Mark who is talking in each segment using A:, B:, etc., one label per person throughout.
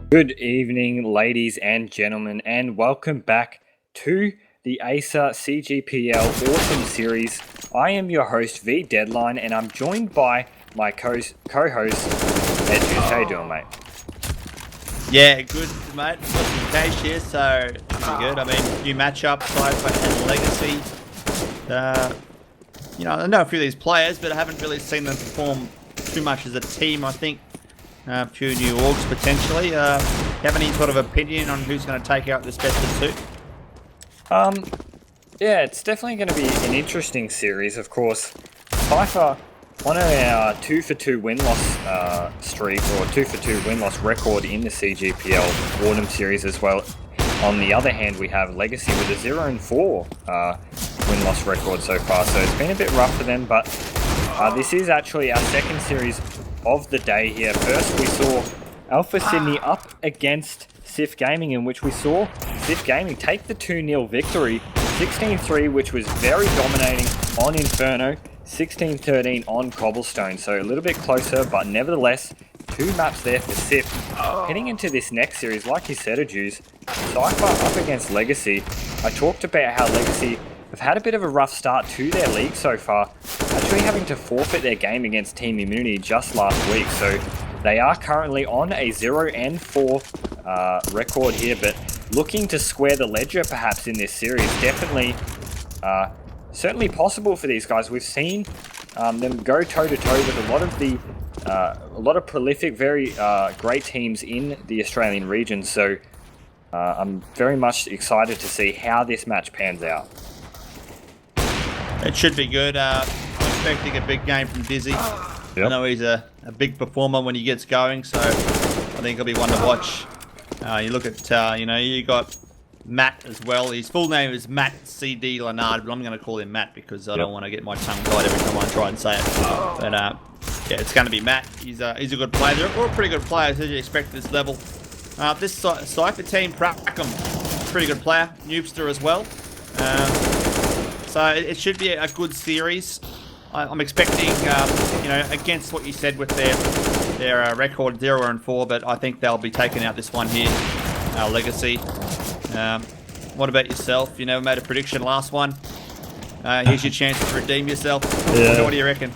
A: Good evening, ladies and gentlemen, and welcome back to the Acer CGPL Autumn Series. I am your host, V Deadline, and I'm joined by my co-host, Edges. How you doing, mate?
B: Yeah, good, mate. Got some cash here, so pretty good. I mean, new matchup, Cypher and Legacy. I know a few of these players, but I haven't really seen them perform too much as a team, I think. A few new orgs potentially. Have any sort of opinion on who's going to take out this best of two?
A: Yeah, it's definitely going to be an interesting series, of course. Cypher on our 2-for-2 win-loss streak, or 2-for-2 win-loss record in the CGPL Autumn Series as well. On the other hand, we have Legacy with a 0-4 win-loss record so far, so it's been a bit rough for them, but this is actually our second series of the day here. First, we saw Alpha Sydney up against Sif Gaming, in which we saw Sif Gaming take the 2-0 victory, 16-3, which was very dominating on Inferno, 16-13 on Cobblestone, so a little bit closer, but nevertheless, two maps there for Sif. Heading into this next series, like you said, Ajuz, Cypher up against Legacy. I talked about how Legacy have had a bit of a rough start to their league so far, actually having to forfeit their game against Team Immunity just last week, so they are currently on a 0-4 record here, but looking to square the ledger perhaps in this series. Definitely, certainly possible for these guys. We've seen them go toe-to-toe with a lot of prolific, very great teams in the Australian region, so I'm very much excited to see how this match pans out.
B: It should be good. I'm expecting a big game from Dizzy. Yep. I know he's a big performer when he gets going, so I think it'll be one to watch. You look at, you got Matt as well. His full name is Matt C.D. Leonard, but I'm going to call him Matt because I don't want to get my tongue tied every time I try and say it. But yeah, it's going to be Matt. He's a good player. They're all pretty good players as you expect at this level. This Cypher team, Prackham, pretty good player. Noobster as well. So it should be a good series. I'm expecting, against what you said with their record 0-4, but I think they'll be taking out this one here, Legacy. What about yourself? You never made a prediction last one. Here's your chance to redeem yourself. Yeah. What do you reckon?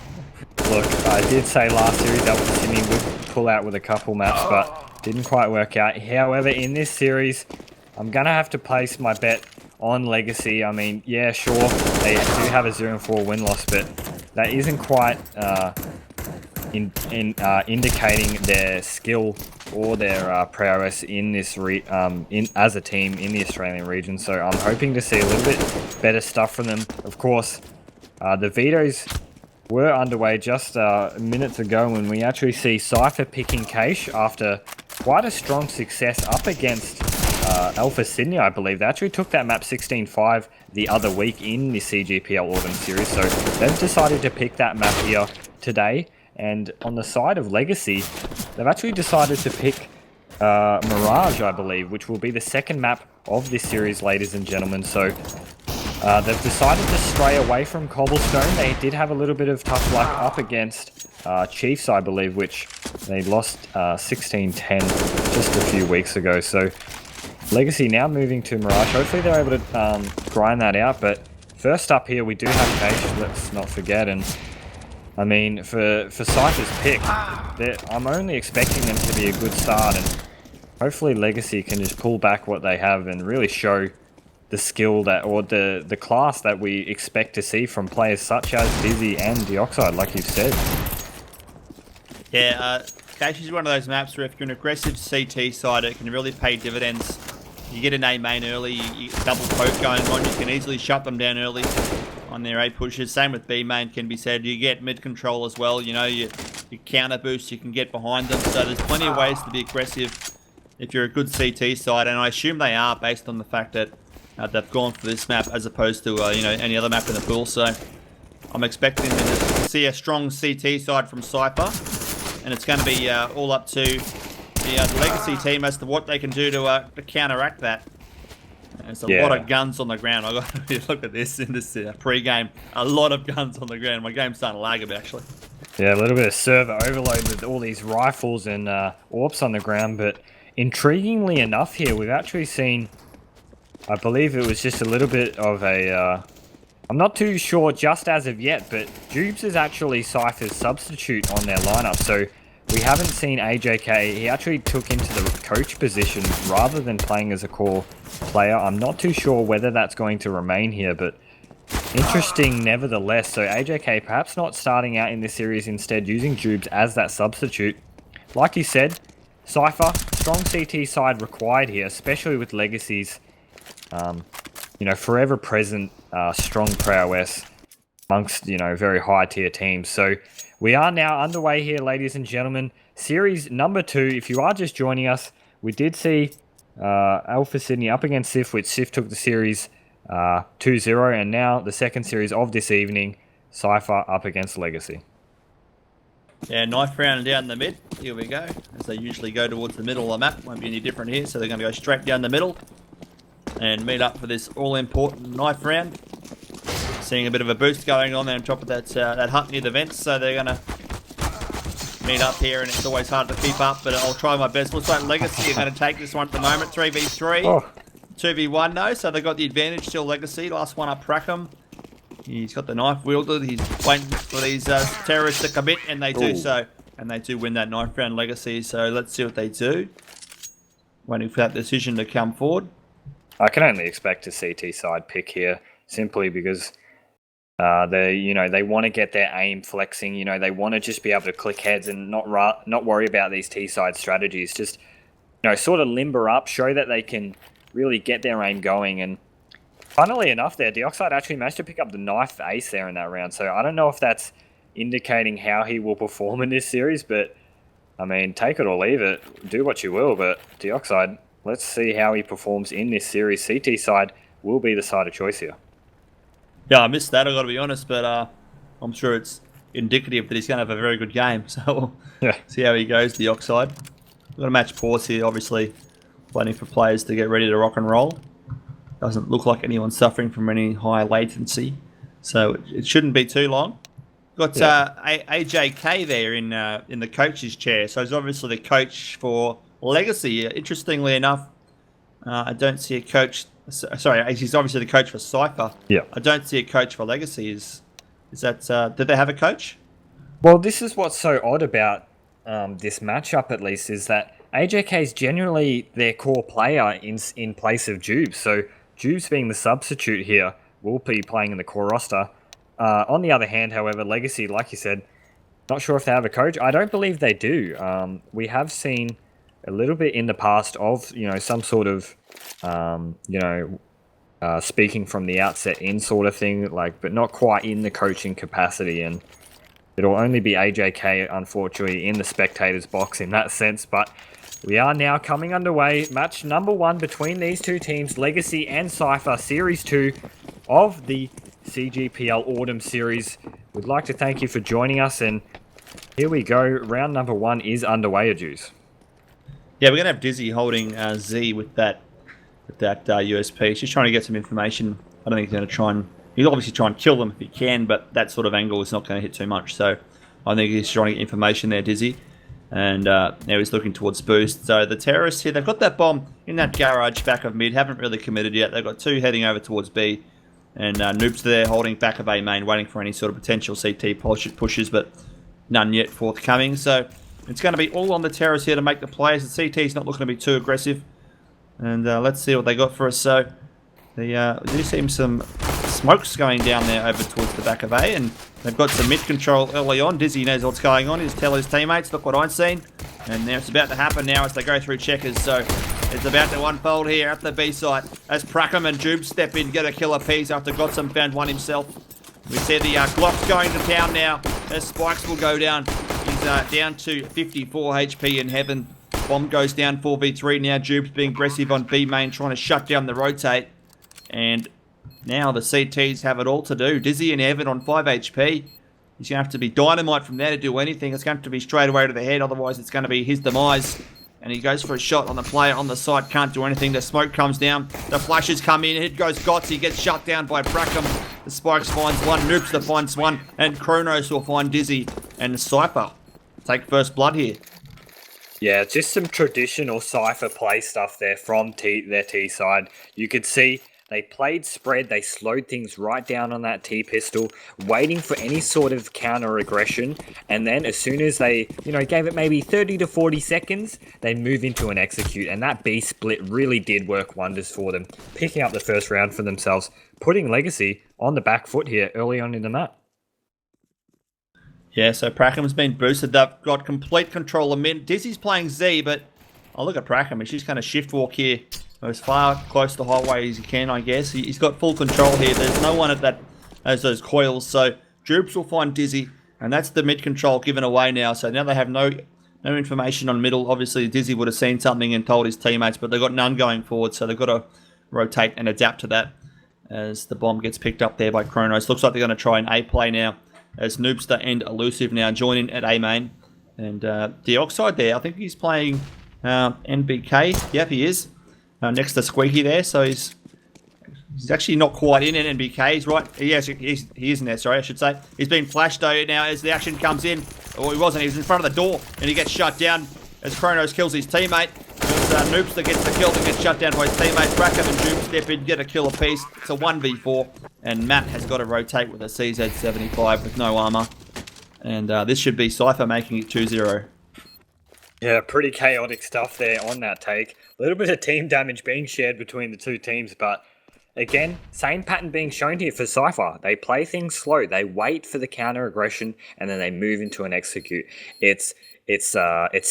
A: Look, I did say last series Alpha Sydney would pull out with a couple maps, but didn't quite work out. However, in this series, I'm going to have to place my bet on Legacy. I mean, yeah, sure, they do have a 0-4 win-loss, but that isn't quite indicating their skill or their prowess in this as a team in the Australian region. So I'm hoping to see a little bit better stuff from them. Of course, the vetoes were underway just minutes ago when we actually see Cypher picking Cache after quite a strong success up against Alpha Sydney, I believe. They actually took that map 16-5 the other week in the CGPL Autumn Series, so they've decided to pick that map here today. And on the side of Legacy, they've actually decided to pick Mirage, I believe, which will be the second map of this series, ladies and gentlemen. So they've decided to stray away from Cobblestone. They did have a little bit of tough luck up against Chiefs, I believe, which they lost 16-10 just a few weeks ago. So Legacy now moving to Mirage. Hopefully they're able to grind that out. But first up here, we do have Cache, let's not forget. And I mean, for Cypher's pick, I'm only expecting them to be a good start. And hopefully Legacy can just pull back what they have and really show the skill that, or the class that we expect to see from players such as Dizzy and Dioxide, like you've said.
B: Yeah, Cache is one of those maps where if you're an aggressive CT side, it can really pay dividends. You get an A main early, you get double poke going on, you can easily shut them down early on their A pushes. Same with B main can be said. You get mid control as well, you counter boost, you can get behind them. So there's plenty of ways to be aggressive if you're a good CT side, and I assume they are based on the fact that they've gone for this map as opposed to any other map in the pool. So I'm expecting them to see a strong CT side from Cypher, and it's going to be all up to the Legacy team as to what they can do to counteract that. There's a lot of guns on the ground. I got to look at this in this pre-game. A lot of guns on the ground. My game's starting to lag a bit, actually.
A: Yeah, a little bit of server overload with all these rifles and AWPs on the ground, but intriguingly enough here, we've actually seen, I believe it was just a little bit of a, I'm not too sure just as of yet, but Jubes is actually Cypher's substitute on their lineup. So we haven't seen AJK. He actually took into the coach position rather than playing as a core player. I'm not too sure whether that's going to remain here, but interesting nevertheless. So AJK perhaps not starting out in this series, instead using Jubes as that substitute. Like you said, Cypher, strong CT side required here, especially with Legacy's, you know, forever present strong prowess amongst, you know, very high tier teams. So we are now underway here, ladies and gentlemen. Series number 2. If you are just joining us, we did see Alpha Sydney up against Sif, which Sif took the series 2-0, and now the second series of this evening, Cypher up against Legacy.
B: Yeah, knife round down the mid. Here we go. As they usually go towards the middle of the map. Won't be any different here, so they're going to go straight down the middle and meet up for this all-important knife round. Seeing a bit of a boost going on there on top of that that hut near the vents, so they're going to meet up here, and it's always hard to keep up, but I'll try my best. Looks like Legacy are going to take this one at the moment. 3v3.
A: Oh.
B: 2v1 though, so they've got the advantage still, Legacy. Last one up, Prackham. He's got the knife wielded. He's waiting for these terrorists to commit, and they do so. And they do win that knife round, Legacy, so let's see what they do. Waiting for that decision to come forward.
A: I can only expect a CT side pick here, simply because they want to get their aim flexing. You know, they want to just be able to click heads and not worry about these T side strategies. Just, you know, sort of limber up, show that they can really get their aim going. And funnily enough, there, Dioxide actually managed to pick up the knife ace there in that round. So I don't know if that's indicating how he will perform in this series, but I mean, take it or leave it, do what you will. But Dioxide, let's see how he performs in this series. CT side will be the side of choice here.
B: Yeah, I missed that, I've got to be honest, but I'm sure it's indicative that he's going to have a very good game. So we'll see how he goes, Dioxide. We've got a match pause here, obviously, waiting for players to get ready to rock and roll. Doesn't look like anyone's suffering from any high latency, so it shouldn't be too long. Got AJK there in the coach's chair, so he's obviously the coach for Legacy. Interestingly enough, I don't see a coach. Sorry, he's obviously the coach for Cypher.
A: Yeah.
B: I don't see a coach for Legacy. Is that? Did they have a coach?
A: Well, this is what's so odd about this matchup, at least, is that AJK is generally their core player in place of Jubes. So Jubes being the substitute here will be playing in the core roster. On the other hand, however, Legacy, like you said, not sure if they have a coach. I don't believe they do. We have seen a little bit in the past of, you know, some sort of, speaking from the outset in sort of thing, like, but not quite in the coaching capacity. And it'll only be AJK, unfortunately, in the spectators box in that sense. But we are now coming underway. Match number 1 between these two teams, Legacy and Cypher, Series 2 of the CGPL Autumn Series. We'd like to thank you for joining us, and here we go. Round number 1 is underway, Juice.
B: Yeah, we're going to have Dizzy holding Z with that USP. He's just trying to get some information. I don't think he's going to try and... He'll obviously try and kill them if he can, but that sort of angle is not going to hit too much. So I think he's trying to get information there, Dizzy. And now he's looking towards boost. So the terrorists here, they've got that bomb in that garage back of mid. Haven't really committed yet. They've got 2 heading over towards B. And Noob's there holding back of A main, waiting for any sort of potential CT pushes, but none yet forthcoming. So it's going to be all on the terrorists here to make the plays. The CT's not looking to be too aggressive. And let's see what they got for us. So there do seem some smokes going down there over towards the back of A, and they've got some mid control early on. Dizzy knows what's going on. He's telling his teammates, look what I've seen. And now it's about to happen now as they go through checkers. So it's about to unfold here at the B site as Prackham and Jube step in, get a killer piece after Gotsam found one himself. We see the Glock's going to town now as Spikes will go down. He's down to 54 HP in heaven. Bomb goes down 4v3 now. Jube's being aggressive on B main, trying to shut down the rotate. And now the CTs have it all to do. Dizzy and Evan on 5 HP. He's going to have to be dynamite from there to do anything. It's going to have to be straight away to the head, otherwise it's going to be his demise. And he goes for a shot on the player on the side, can't do anything. The smoke comes down, the flashes come in, it goes Gots, he gets shut down by Prackham. The Spikes finds one, Noobster finds one, and Kronos will find Dizzy. And Cypher take first blood here.
A: Yeah, just some traditional Cypher play stuff there from their T side. You could see they played spread, they slowed things right down on that T pistol, waiting for any sort of counter aggression, and then as soon as they, gave it maybe 30 to 40 seconds, they move into an execute, and that B split really did work wonders for them, picking up the first round for themselves, putting Legacy on the back foot here early on in the map.
B: Yeah, so Prackham's been boosted. They've got complete control of mid. Dizzy's playing Z, but I'll look at Prackham. He's just going to shift walk here as far close to the highway as he can, I guess. He's got full control here. There's no one at that as those coils. So Droops will find Dizzy, and that's the mid control given away now. So now they have no information on middle. Obviously, Dizzy would have seen something and told his teammates, but they've got none going forward. So they've got to rotate and adapt to that as the bomb gets picked up there by Kronos. Looks like they're going to try an A play now, as Noobster and Elusive now joining at A main. And Deoxide there, I think he's playing NBK. Yep, he is. Next to Squeaky there, so he's actually not quite in NBK. He's right. He is in there, sorry, I should say. He's been flashed though now as the action comes in. Oh, he wasn't. He was in front of the door, and he gets shut down as Kronos kills his teammate. Noobster gets the kill and gets shut down by his teammate. Bracken and Doom step in, get a kill apiece. It's a 1v4, and Matt has got to rotate with a CZ75 with no armor. And this should be Cypher making it 2-0.
A: Yeah, pretty chaotic stuff there on that take. A little bit of team damage being shared between the two teams, but again, same pattern being shown here for Cypher. They play things slow. They wait for the counter aggression, and then they move into an execute. It's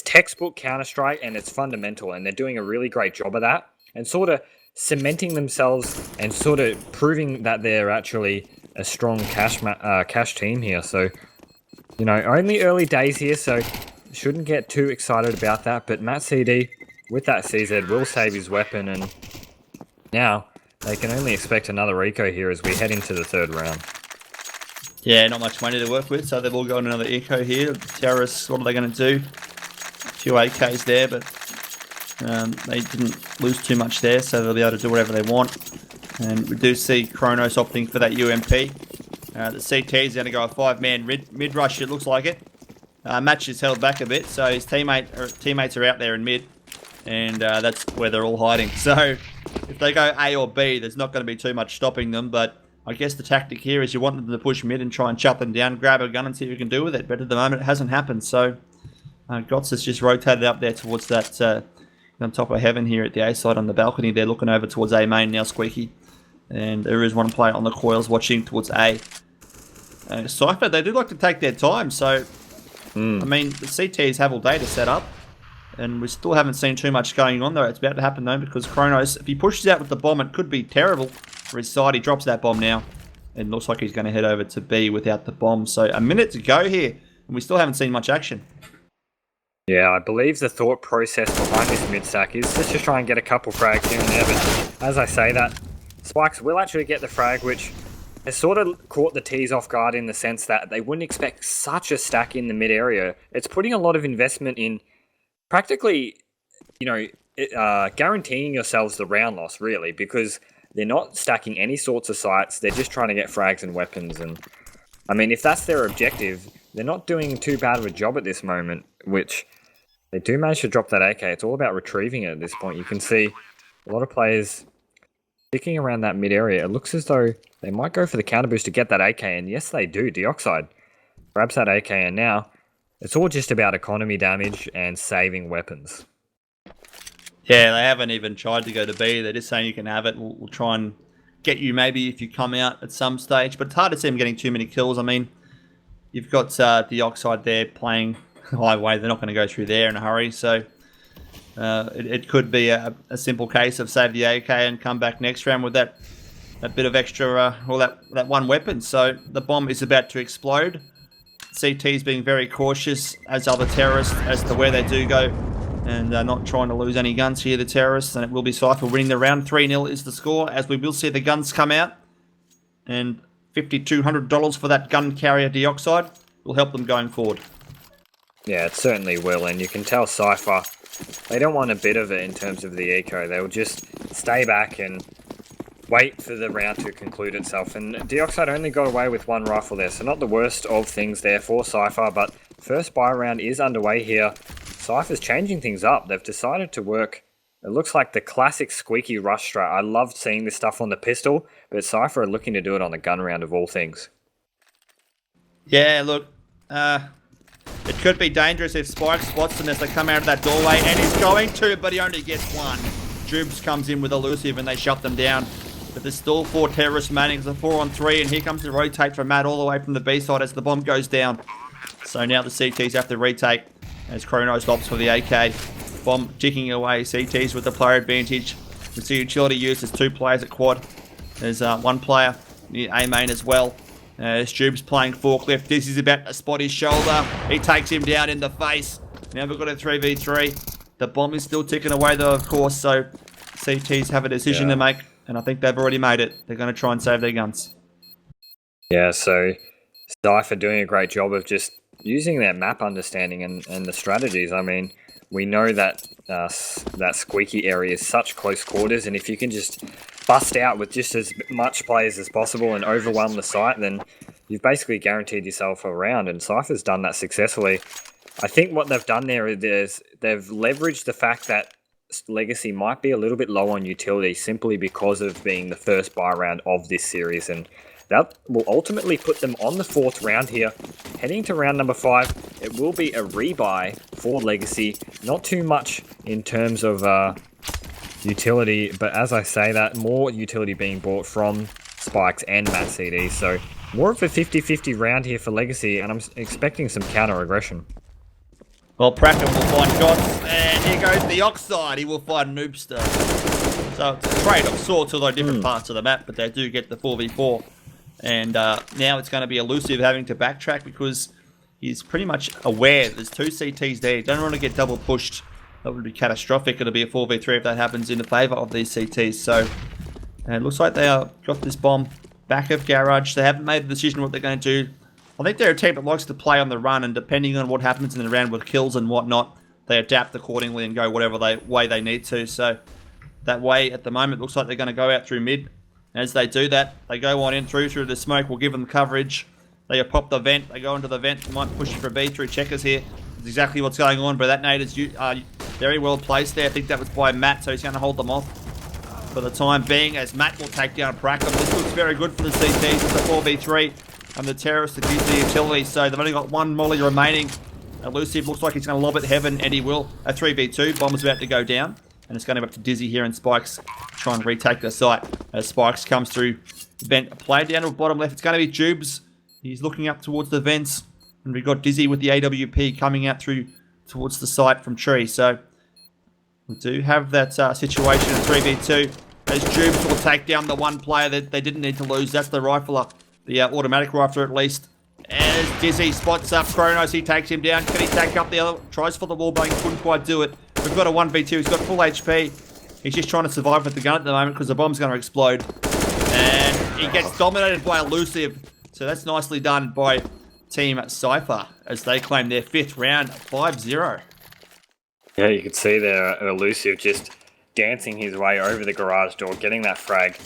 A: textbook Counter-Strike, and it's fundamental, and they're doing a really great job of that, and sort of cementing themselves and sort of proving that they're actually a strong cash team here. So, only early days here, so shouldn't get too excited about that. But Matt CD with that CZ will save his weapon, and now they can only expect another eco here as we head into the third round.
B: Yeah, not much money to work with, so they've all got another eco here. Terrorists, what are they going to do? A few AKs there, but they didn't lose too much there, so they'll be able to do whatever they want. And we do see Kronos opting for that UMP. The CT is going to go a 5-man mid-rush, it looks like it. Match is held back a bit, so his teammates are out there in mid, and that's where they're all hiding. So if they go A or B, there's not going to be too much stopping them, but I guess the tactic here is you want them to push mid and try and shut them down, grab a gun and see what you can do with it. But at the moment, it hasn't happened. So Gotts has just rotated up there towards that on top of heaven here at the A side on the balcony. They're looking over towards A main now, Squeaky. And there is one player on the coils watching towards A. Cypher, they do like to take their time. So, I mean, the CTs have all day to set up. And we still haven't seen too much going on, though. It's about to happen, though, because Kronos, if he pushes out with the bomb, it could be terrible for his side. He drops that bomb now. And looks like he's going to head over to B without the bomb. So a minute to go here. And we still haven't seen much action.
A: Yeah, I believe the thought process behind this mid-stack is let's just try and get a couple frags here and there. But as I say that, Spikes will actually get the frag, which has sort of caught the T's off guard in the sense that they wouldn't expect such a stack in the mid area. It's putting a lot of investment in practically, guaranteeing yourselves the round loss, really, because they're not stacking any sorts of sites. They're just trying to get frags and weapons. And I mean, if that's their objective, they're not doing too bad of a job at this moment, which they do manage to drop that AK. It's all about retrieving it at this point. You can see a lot of players sticking around that mid area. It looks as though they might go for the counter boost to get that AK, and yes, they do. Deoxide grabs that AK, and now it's all just about economy damage and saving weapons.
B: Yeah, they haven't even tried to go to B. They're just saying you can have it. We'll try and get you maybe if you come out at some stage. But it's hard to see them getting too many kills. I mean, you've got Deoxide there playing highway. They're not going to go through there in a hurry. So it could be a simple case of save the AK and come back next round with that bit of extra, that one weapon. So the bomb is about to explode. CT's being very cautious, as are the terrorists, as to where they do go. And not trying to lose any guns here, the terrorists. And it will be Cypher winning the round. 3-0 is the score, as we will see the guns come out. And $5,200 for that gun carrier Deoxide will help them going forward.
A: Yeah, it certainly will. And you can tell Cypher, they don't want a bit of it in terms of the eco. They'll just stay back and wait for the round to conclude itself. And Deoxide only got away with one rifle there, so not the worst of things there for Cypher. But first buy round is underway here. Cypher's changing things up. They've decided to work, it looks like the classic squeaky rush strat. I loved seeing this stuff on the pistol, but Cypher are looking to do it on the gun round of all things.
B: Yeah, look, it could be dangerous if Spike spots them as they come out of that doorway, and he's going to, but he only gets one. Jubes comes in with Elusive and they shut them down. But there's still 4 terrorists remaining. It's a 4-on-3, and here comes the rotate from Matt all the way from the B side as the bomb goes down. So now the CTs have to retake as Chronos opts for the AK. Bomb ticking away, CTs with the player advantage. With the utility used, there's 2 players at quad. There's 1 player near A main as well. As Jubes playing forklift, this is about to spot his shoulder. He takes him down in the face. Now we've got a 3v3. The bomb is still ticking away though, of course, so CTs have a decision to make, and I think they've already made it. They're going to try and save their guns.
A: Yeah, so Cypher doing a great job of just using their map understanding and the strategies. I mean, we know that that squeaky area is such close quarters, and if you can just bust out with just as much players as possible and overwhelm the site, then you've basically guaranteed yourself a round, and Cypher's done that successfully. I think what they've done there is they've leveraged the fact that Legacy might be a little bit low on utility simply because of being the first buy round of this series, and that will ultimately put them on the 4th round here. Heading to round number 5, it will be a rebuy for Legacy. Not too much in terms of utility, but as I say that, more utility being bought from Spikes and Matt CD, so more of a 50-50 round here for Legacy, and I'm expecting some counter-aggression.
B: Well, Pracker will find shots, and here goes the Oxide. He will find Noobster. So it's a trade of sorts, although different parts of the map, but they do get the 4v4. And now it's going to be Elusive having to backtrack because he's pretty much aware there's 2 CTs there. Don't want to get double pushed. That would be catastrophic. It'll be a 4v3 if that happens in the favour of these CTs. So it looks like they got this bomb back of Garage. They haven't made the decision what they're going to do. I think they're a team that likes to play on the run, and depending on what happens in the round with kills and whatnot, they adapt accordingly and go whatever way they need to. So that way, at the moment, looks like they're going to go out through mid. As they do that, they go on in through the smoke. We'll give them coverage. They pop the vent. They go into the vent. They might push for B through checkers here. That's exactly what's going on, but that nade is very well placed there. I think that was by Matt, so he's going to hold them off for the time being, as Matt will take down Prackham. This looks very good for the CTs. It's a 4v3. And the terrorists that use the utility, so they've only got 1 molly remaining. Elusive looks like he's going to lob it heaven, and he will. A 3v2, bomb is about to go down, and it's going to be up to Dizzy here, and Spikes try and retake the site. As Spikes comes through the vent, play down to the bottom left. It's going to be Jubes. He's looking up towards the vents, and we've got Dizzy with the AWP coming out through towards the site from Tree. So we do have that situation in 3v2, as Jubes will take down the 1 player that they didn't need to lose. That's the rifler. The automatic rifler at least. As Dizzy spots up Chronos, he takes him down. Can he take up the other? Tries for the wall, but he couldn't quite do it. We've got a 1v2. He's got full HP. He's just trying to survive with the gun at the moment because the bomb's going to explode. And he gets dominated by Elusive. So that's nicely done by Team Cypher as they claim their 5th round 5-0.
A: Yeah, you can see there Elusive just dancing his way over the garage door, getting that frag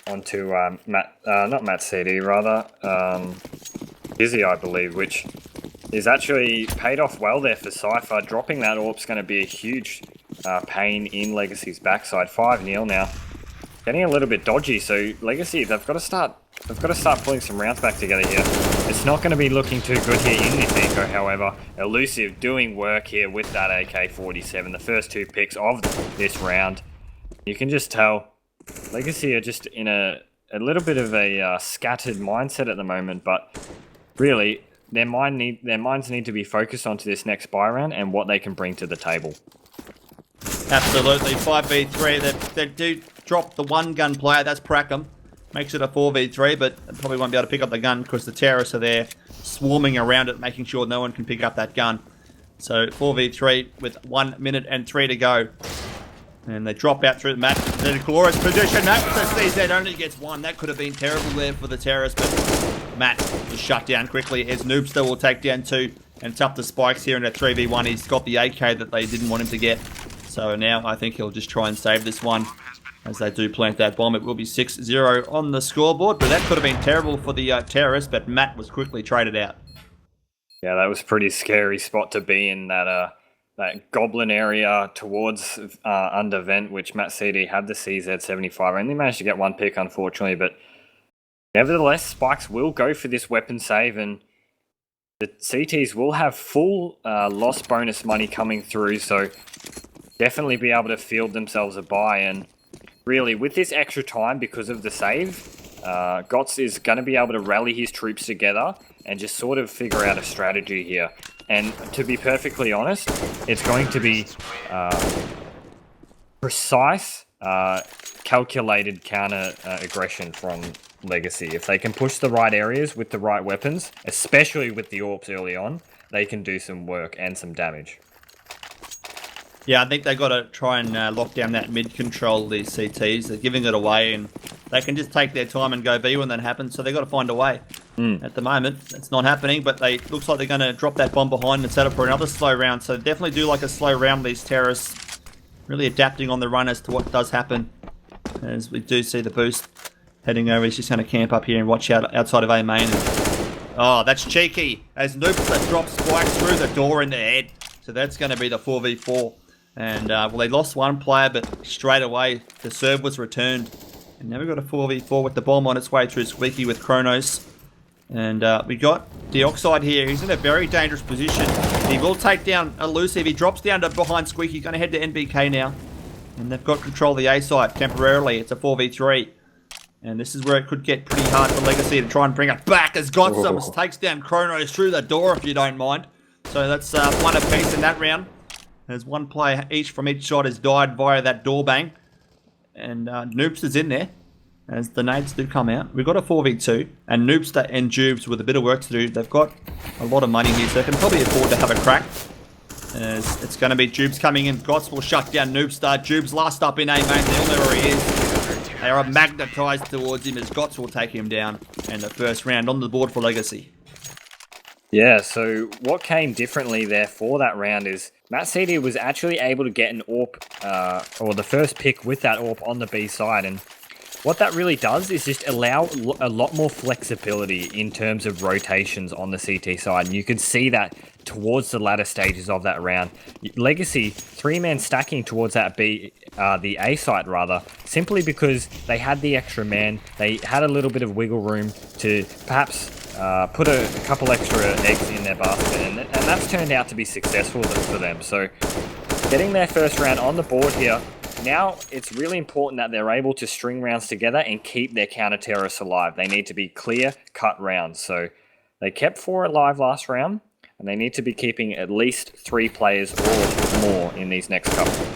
A: onto not Matt CD, rather Dizzy, I believe, which is actually paid off well there for Cypher. Dropping that AWP's going to be a huge pain in Legacy's backside. 5-0 now, getting a little bit dodgy. So Legacy, they've got to start pulling some rounds back together here. It's not going to be looking too good here in this eco, however. Elusive doing work here with that AK-47. The first 2 picks of this round. You can just tell Legacy are just in a little bit of a scattered mindset at the moment, but really their minds need to be focused onto this next buy round and what they can bring to the table.
B: Absolutely, 5v3. They do drop the 1 gun player. That's Prackham. Makes it a 4v3, but they probably won't be able to pick up the gun because the terrorists are there swarming around it, making sure no one can pick up that gun. So 4v3 with 1 minute and 3 to go. And they drop out through the map. Then a glorious position. Matt CZ only gets 1. That could have been terrible there for the terrorists, but Matt was shut down quickly as Noobster will take down 2. And it's up to Spikes here in a 3v1. He's got the AK that they didn't want him to get. So now I think he'll just try and save this one as they do plant that bomb. It will be 6-0 on the scoreboard, but that could have been terrible for the terrorists, but Matt was quickly traded out.
A: Yeah, that was a pretty scary spot to be in, that that goblin area towards under vent, which Matt CD had the CZ75. Only managed to get one pick, unfortunately, but nevertheless, Spikes will go for this weapon save, and the CTs will have full loss bonus money coming through, so definitely be able to field themselves a buy. And really, with this extra time because of the save, Gotts is going to be able to rally his troops together and just sort of figure out a strategy here. And to be perfectly honest, it's going to be precise, calculated counter aggression from Legacy. If they can push the right areas with the right weapons, especially with the AWPs early on, they can do some work and some damage.
B: Yeah, I think they've got to try and lock down that mid control, these CTs. They're giving it away, and they can just take their time and go B when that happens, so they've got to find a way. At the moment, it's not happening, but looks like they're going to drop that bomb behind and set up for another slow round, so definitely do like a slow round, these terrorists. Really adapting on the run as to what does happen. As we do see the boost heading over, he's just going to camp up here and watch out outside of A main. Oh, that's cheeky, as Noobs drops Spikes through the door in the head. So that's going to be the 4v4. And, well, they lost one player, but straight away, the serve was returned. And now we've got a 4v4 with the bomb on its way through Squeaky with Kronos. And we got Deoxide here. He's in a very dangerous position. He will take down Elusive. He drops down to behind Squeaky. He's going to head to NBK now. And they've got control of the A site temporarily. It's a 4v3. And this is where it could get pretty hard for Legacy to try and bring it back as Godsums takes down Kronos through the door, if you don't mind. So that's one apiece in that round. There's one player each from each side has died via that door bang. And Noops is in there as the nades do come out. We've got a 4v2, and Noobster and Jubes with a bit of work to do. They've got a lot of money here, so they can probably afford to have a crack. As it's going to be Jubes coming in. Gotts will shut down Noobster. Jubes last up in A main. They'll know where he is. They are magnetised towards him as Gotts will take him down. And the first round on the board for Legacy.
A: Yeah, so what came differently there for that round is Matt CD was actually able to get an AWP, or the first pick with that AWP on the B side, and what that really does is just allow a lot more flexibility in terms of rotations on the CT side, and you can see that towards the latter stages of that round. Legacy, three-man stacking towards that B, the A site rather, simply because they had the extra man, they had a little bit of wiggle room to perhaps put a couple extra eggs in their basket, and that's turned out to be successful for them. So getting their first round on the board here, now it's really important that they're able to string rounds together and keep their counter-terrorists alive. They need to be clear-cut rounds. So they kept 4 alive last round, and they need to be keeping at least 3 players or more in these next couple.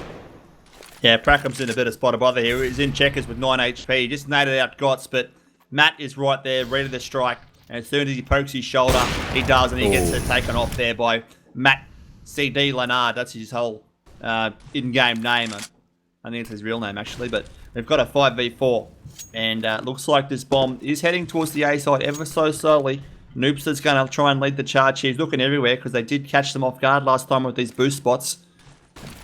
B: Yeah, Pracham's in a better spot of bother here. He's in checkers with 9 HP. He just naded out Gotts, but Matt is right there, ready to strike. And as soon as he pokes his shoulder, he does, and he gets it taken off there by Matt CD Leonard. That's his whole in-game name. I think it's his real name, actually. But they've got a 5v4. And looks like this bomb is heading towards the A side ever so slowly. Noobster's going to try and lead the charge here. He's looking everywhere because they did catch them off guard last time with these boost spots.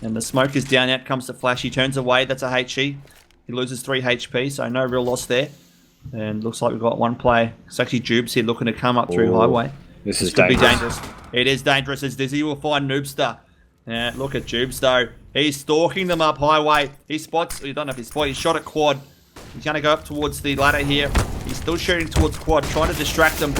B: And the smoke is down. Out comes the flash. He turns away. That's a HE. He loses 3 HP, so no real loss there. And looks like we've got one player. It's actually Jubes here looking to come up through highway.
A: This could
B: be dangerous. It is dangerous as Dizzy will find Noobster. Look at Jubes though. He's stalking them up highway. He spots, you don't know if he spotted, he shot at quad. He's going to go up towards the ladder here. He's still shooting towards quad, trying to distract them.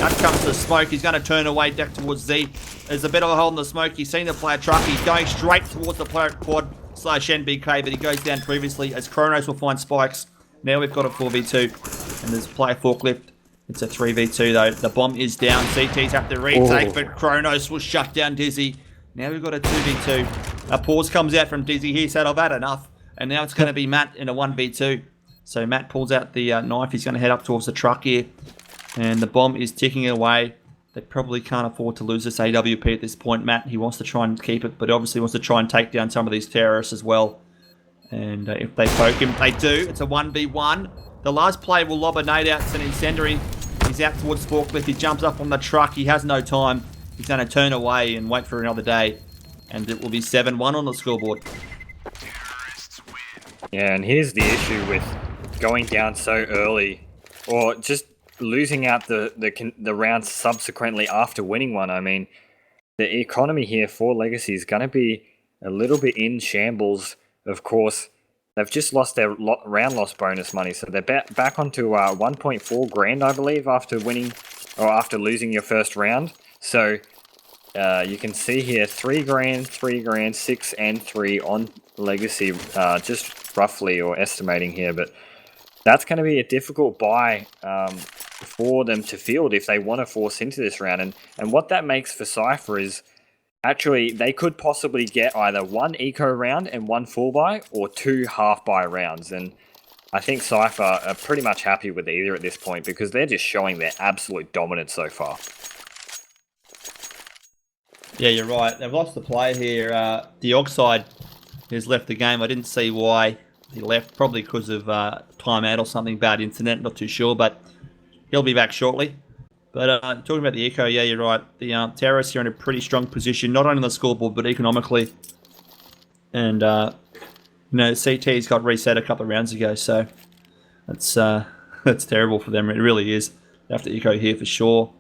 B: Out comes the smoke. He's going to turn away back towards Z. There's a bit of a hole in the smoke. He's seen the player truck. He's going straight towards the player at quad / NBK, but he goes down previously as Kronos will find Spikes. Now we've got a 4v2, and there's player forklift. It's a 3v2 though. The bomb is down. CTs have to retake, but Kronos will shut down Dizzy. Now we've got a 2v2. A pause comes out from Dizzy. He said, I've had enough. And now it's going to be Matt in a 1v2. So Matt pulls out the knife. He's going to head up towards the truck here. And the bomb is ticking away. They probably can't afford to lose this AWP at this point. Matt, he wants to try and keep it, but obviously wants to try and take down some of these terrorists as well. And if they poke him, they do. It's a 1v1. The last player will lob a nade out. It's an incendiary. He's out towards forklift. He jumps up on the truck. He has no time. He's going to turn away and wait for another day. And it will be 7-1 on the scoreboard.
A: Yeah, and here's the issue with going down so early, or just losing out the rounds subsequently after winning one. I mean, the economy here for Legacy is going to be a little bit in shambles. Of course, they've just lost their round loss bonus money, so they're back onto 1.4 grand, I believe, after winning or after losing your first round. So you can see here 3 grand, 3 grand, 6 and 3 on Legacy, just roughly or estimating here, but that's going to be a difficult buy for them to field if they want to force into this round. And what that makes for Cypher is actually they could possibly get either 1 eco round and 1 full buy or 2 half buy rounds. And I think Cypher are pretty much happy with either at this point because they're just showing their absolute dominance so far.
B: Yeah, you're right. They've lost the player here. The Oxide has left the game. I didn't see why he left. Probably because of timeout or something, bad internet. Not too sure, but he'll be back shortly. But talking about the Eco, yeah, you're right. The terrorists are in a pretty strong position, not only on the scoreboard, but economically. And, CT's got reset a couple of rounds ago, so that's terrible for them. It really is. They have to Eco here for sure.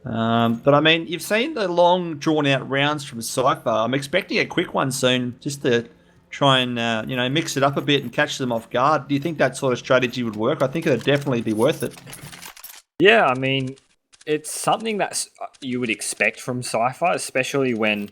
B: But I mean, you've seen the long, drawn-out rounds from Cypher. I'm expecting a quick one soon, just to try and mix it up a bit and catch them off guard. Do you think that sort of strategy would work? I think it'd definitely be worth it.
A: Yeah, I mean, it's something that you would expect from Cypher, especially when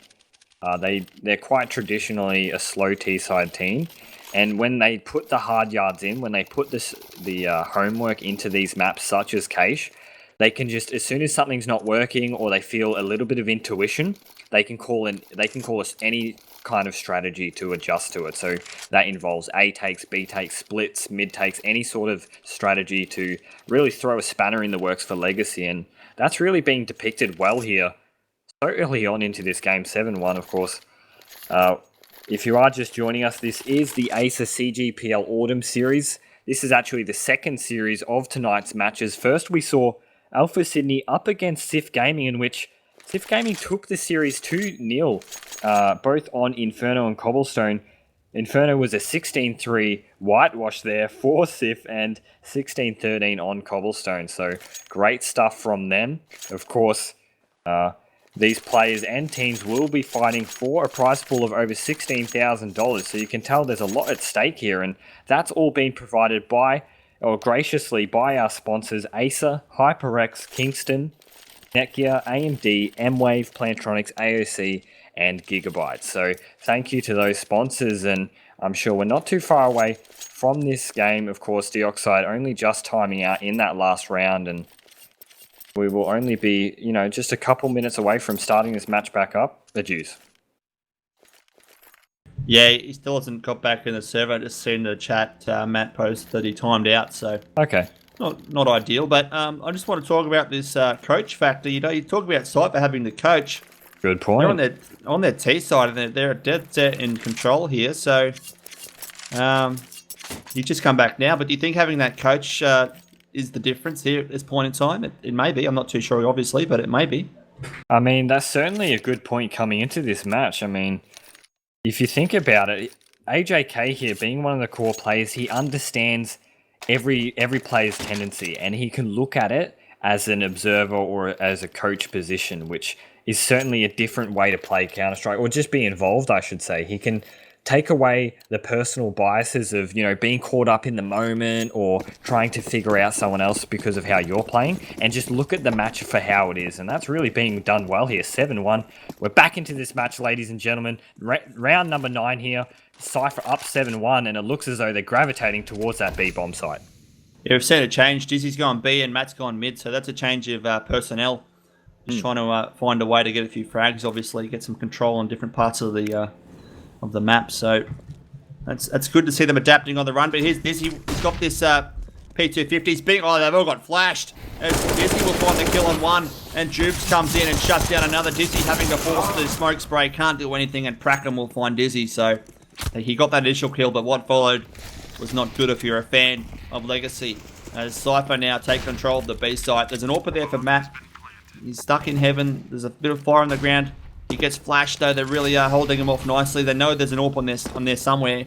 A: they're quite traditionally a slow T-side team. And when they put the hard yards in, when they put the homework into these maps such as Cache, they can just, as soon as something's not working or they feel a little bit of intuition, they can call us any kind of strategy to adjust to it. So that involves A takes, B takes, splits, mid takes, any sort of strategy to really throw a spanner in the works for Legacy. And that's really being depicted well here so early on into this game, 7-1 of course. If you are just joining us, this is the Acer CGPL Autumn Series. This is actually the second series of tonight's matches. First we saw Alpha Sydney up against Sif Gaming, in which Sif Gaming took the series 2-0, both on Inferno and Cobblestone. Inferno was a 16-3 whitewash there for Sif and 16-13 on Cobblestone. So great stuff from them. Of course, these players and teams will be fighting for a prize pool of over $16,000. So you can tell there's a lot at stake here, and that's all been provided by, or graciously by, our sponsors Acer, HyperX, Kingston, Netgear, AMD, Mwave, Plantronics, AOC, and Gigabyte. So thank you to those sponsors, and I'm sure we're not too far away from this game. Of course, Dioxide only just timing out in that last round, and we will only be, just a couple minutes away from starting this match back up. The juice.
B: Yeah, he still hasn't got back in the server. I just seen the chat, Matt post that he timed out, so
A: okay.
B: Not ideal, but I just want to talk about this coach factor. You talk about Cypher having the coach.
A: Good point.
B: They're on their T side, and they're dead set in control here. So you just come back now, but do you think having that coach is the difference here at this point in time? It may be. I'm not too sure, obviously, but it may be.
A: I mean, that's certainly a good point coming into this match. I mean, if you think about it, AJK here, being one of the core players, he understands every player's tendency, and he can look at it as an observer or as a coach position, which is certainly a different way to play Counter-Strike, or just be involved, I should say. He can take away the personal biases of, being caught up in the moment or trying to figure out someone else because of how you're playing, and just look at the match for how it is. And that's really being done well here. 7-1. We're back into this match, ladies and gentlemen. Round number 9 here. Cypher up 7-1, and it looks as though they're gravitating towards that B bomb site.
B: Yeah, we've seen a change. Dizzy's gone B and Matt's gone mid, so that's a change of personnel. Just trying to find a way to get a few frags, obviously, get some control on different parts of the map. So that's good to see them adapting on the run. But here's Dizzy. He's got this P250s. They've all got flashed. As Dizzy will find the kill on one, and Jubes comes in and shuts down another. Dizzy having to force the smoke spray, can't do anything, and Prackham will find Dizzy. So he got that initial kill, but what followed was not good if you're a fan of Legacy. As Cypher now take control of the B site. There's an AWP there for Matt. He's stuck in heaven. There's a bit of fire on the ground. He gets flashed though. They really are holding him off nicely. They know there's an AWP on there somewhere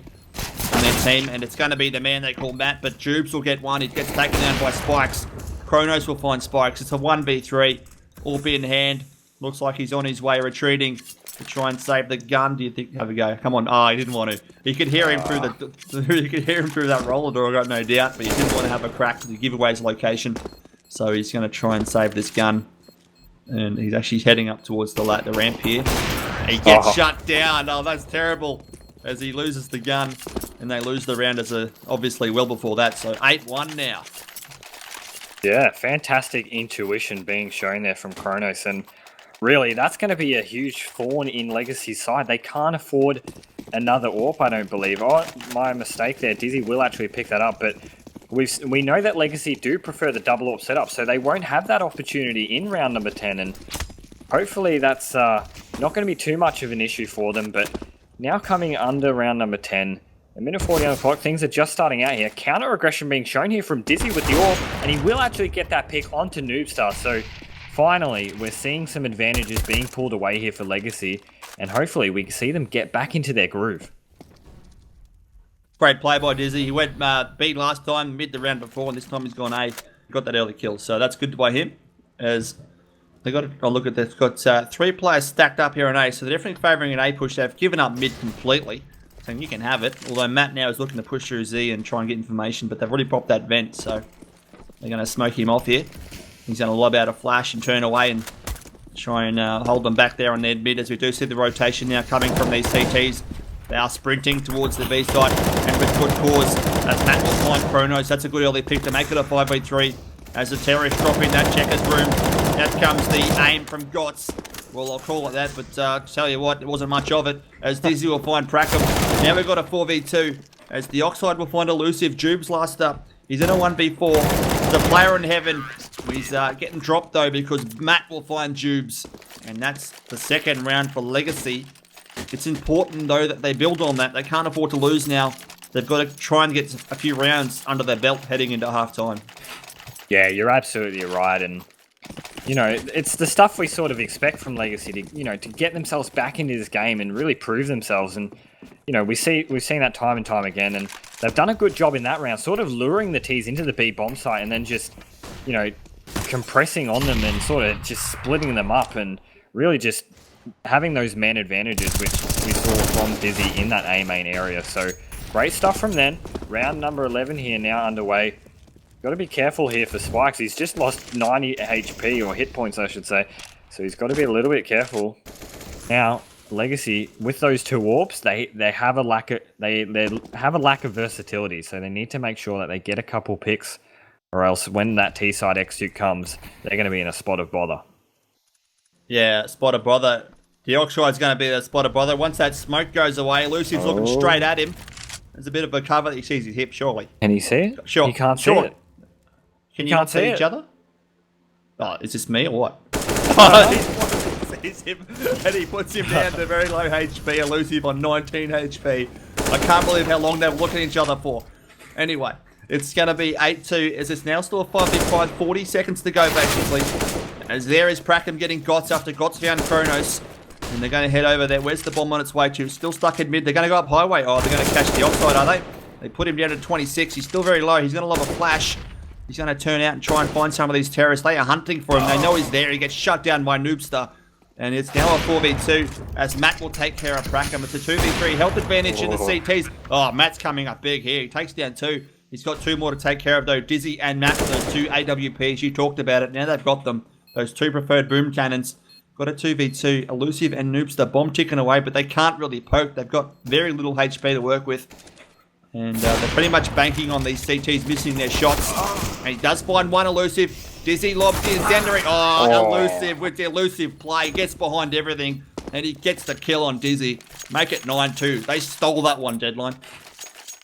B: on their team, and it's going to be the man they call Matt, but Jubes will get one. He gets taken down by Spikes. Kronos will find Spikes. It's a 1v3. AWP in hand. Looks like he's on his way retreating to try and save the gun. Do you think? Have a go. Come on. Oh, he didn't want to. You could hear him through you could hear him through that roller door, I got no doubt, but he didn't want to have a crack to give away his location. So he's going to try and save this gun. And he's actually heading up towards the ramp here. He gets shut down. Oh, that's terrible. As he loses the gun, and they lose the round as obviously well before that. So 8-1 now.
A: Yeah, fantastic intuition being shown there from Kronos, and really that's going to be a huge thorn in Legacy's side. They can't afford another AWP, I don't believe. Oh, my mistake there. Dizzy will actually pick that up, but we know that Legacy do prefer the double AWP setup, so they won't have that opportunity in round number 10, and hopefully that's not going to be too much of an issue for them. But now coming under round number 10, a minute 40 on the clock, things are just starting out here. Counter aggression being shown here from Dizzy with the AWP, and he will actually get that pick onto Noobstar. So finally, we're seeing some advantages being pulled away here for Legacy, and hopefully we can see them get back into their groove.
B: Great play by Dizzy. He went B last time, mid the round before, and this time he's gone A. Got that early kill, so that's good by him. As they got, oh look at this, got 3 players stacked up here on A, so they're definitely favouring an A push. They've given up mid completely, saying you can have it. Although Matt now is looking to push through Z and try and get information, but they've already popped that vent, so they're going to smoke him off here. He's going to lob out a flash and turn away and try and hold them back there on their mid, as we do see the rotation now coming from these CTs. They are sprinting towards the B side, and with good cause, as Matt will find Kronos. That's a good early pick to make it a 5v3. As the terrorists drop in that checkers room, out comes the aim from Gots. Well, I'll call it that, but tell you what, it wasn't much of it. As Dizzy will find Prackham. Now we've got a 4v2. As the Oxide will find Elusive. Jubes last up. He's in a 1v4. The player in heaven. He's getting dropped though, because Matt will find Jubes. And that's the second round for Legacy. It's important though that they build on that. They can't afford to lose now. They've got to try and get a few rounds under their belt heading into halftime.
A: Yeah, you're absolutely right, and you know, it's the stuff we sort of expect from Legacy to, you know, to get themselves back into this game and really prove themselves. And you know, we've seen that time and time again, and they've done a good job in that round, sort of luring the T's into the B bomb site and then just, you know, compressing on them and sort of just splitting them up and really just having those man advantages, which we saw from Dizzy in that A main area. So great stuff from them. Round number 11 here now underway. Got to be careful here for Spikes. He's just lost 90 HP, or hit points I should say. So he's got to be a little bit careful. Now, Legacy, with those 2 AWPs, they have a lack of they have a lack of versatility. So they need to make sure that they get a couple picks, or else when that T side execute comes, they're going to be in a spot of bother.
B: Yeah, spot of bother. The Oxide's going to be the spot of bother. Once that smoke goes away, Lucy's looking straight at him. There's a bit of a cover that he sees his hip, surely.
A: Can he see it?
B: Sure.
A: He can't see it.
B: Can you not see each other? Oh, is this me or what? He sees him, and he puts him down to very low HP, Elusive on 19 HP. I can't believe how long they've looked at each other for. Anyway, it's going to be 8-2. Is it's now still a 5v5, 40 seconds to go basically. As there is Prackham getting Gots after Gots found Kronos. And they're going to head over there. Where's the bomb on its way to? Still stuck in mid. They're going to go up highway. Oh, they're going to catch the Oxide, are they? They put him down to 26. He's still very low. He's going to lob a flash. He's going to turn out and try and find some of these terrorists. They are hunting for him. They know he's there. He gets shut down by Noobstar. And it's now a 4v2 as Matt will take care of Prackham. It's a 2v3 health advantage in the CTs. Oh, Matt's coming up big here. He takes down 2. He's got 2 more to take care of though. Dizzy and Matt, those 2 AWPs. You talked about it. Now they've got them. Those 2 preferred boom cannons. Got a 2v2, Elusive and Noobstar bomb ticking away, but they can't really poke. They've got very little HP to work with. And they're pretty much banking on these CTs missing their shots. And he does find one Elusive. Dizzy lobs in Zendary. Elusive with the Elusive play. Gets behind everything. And he gets the kill on Dizzy. Make it 9-2. They stole that one, Deadline.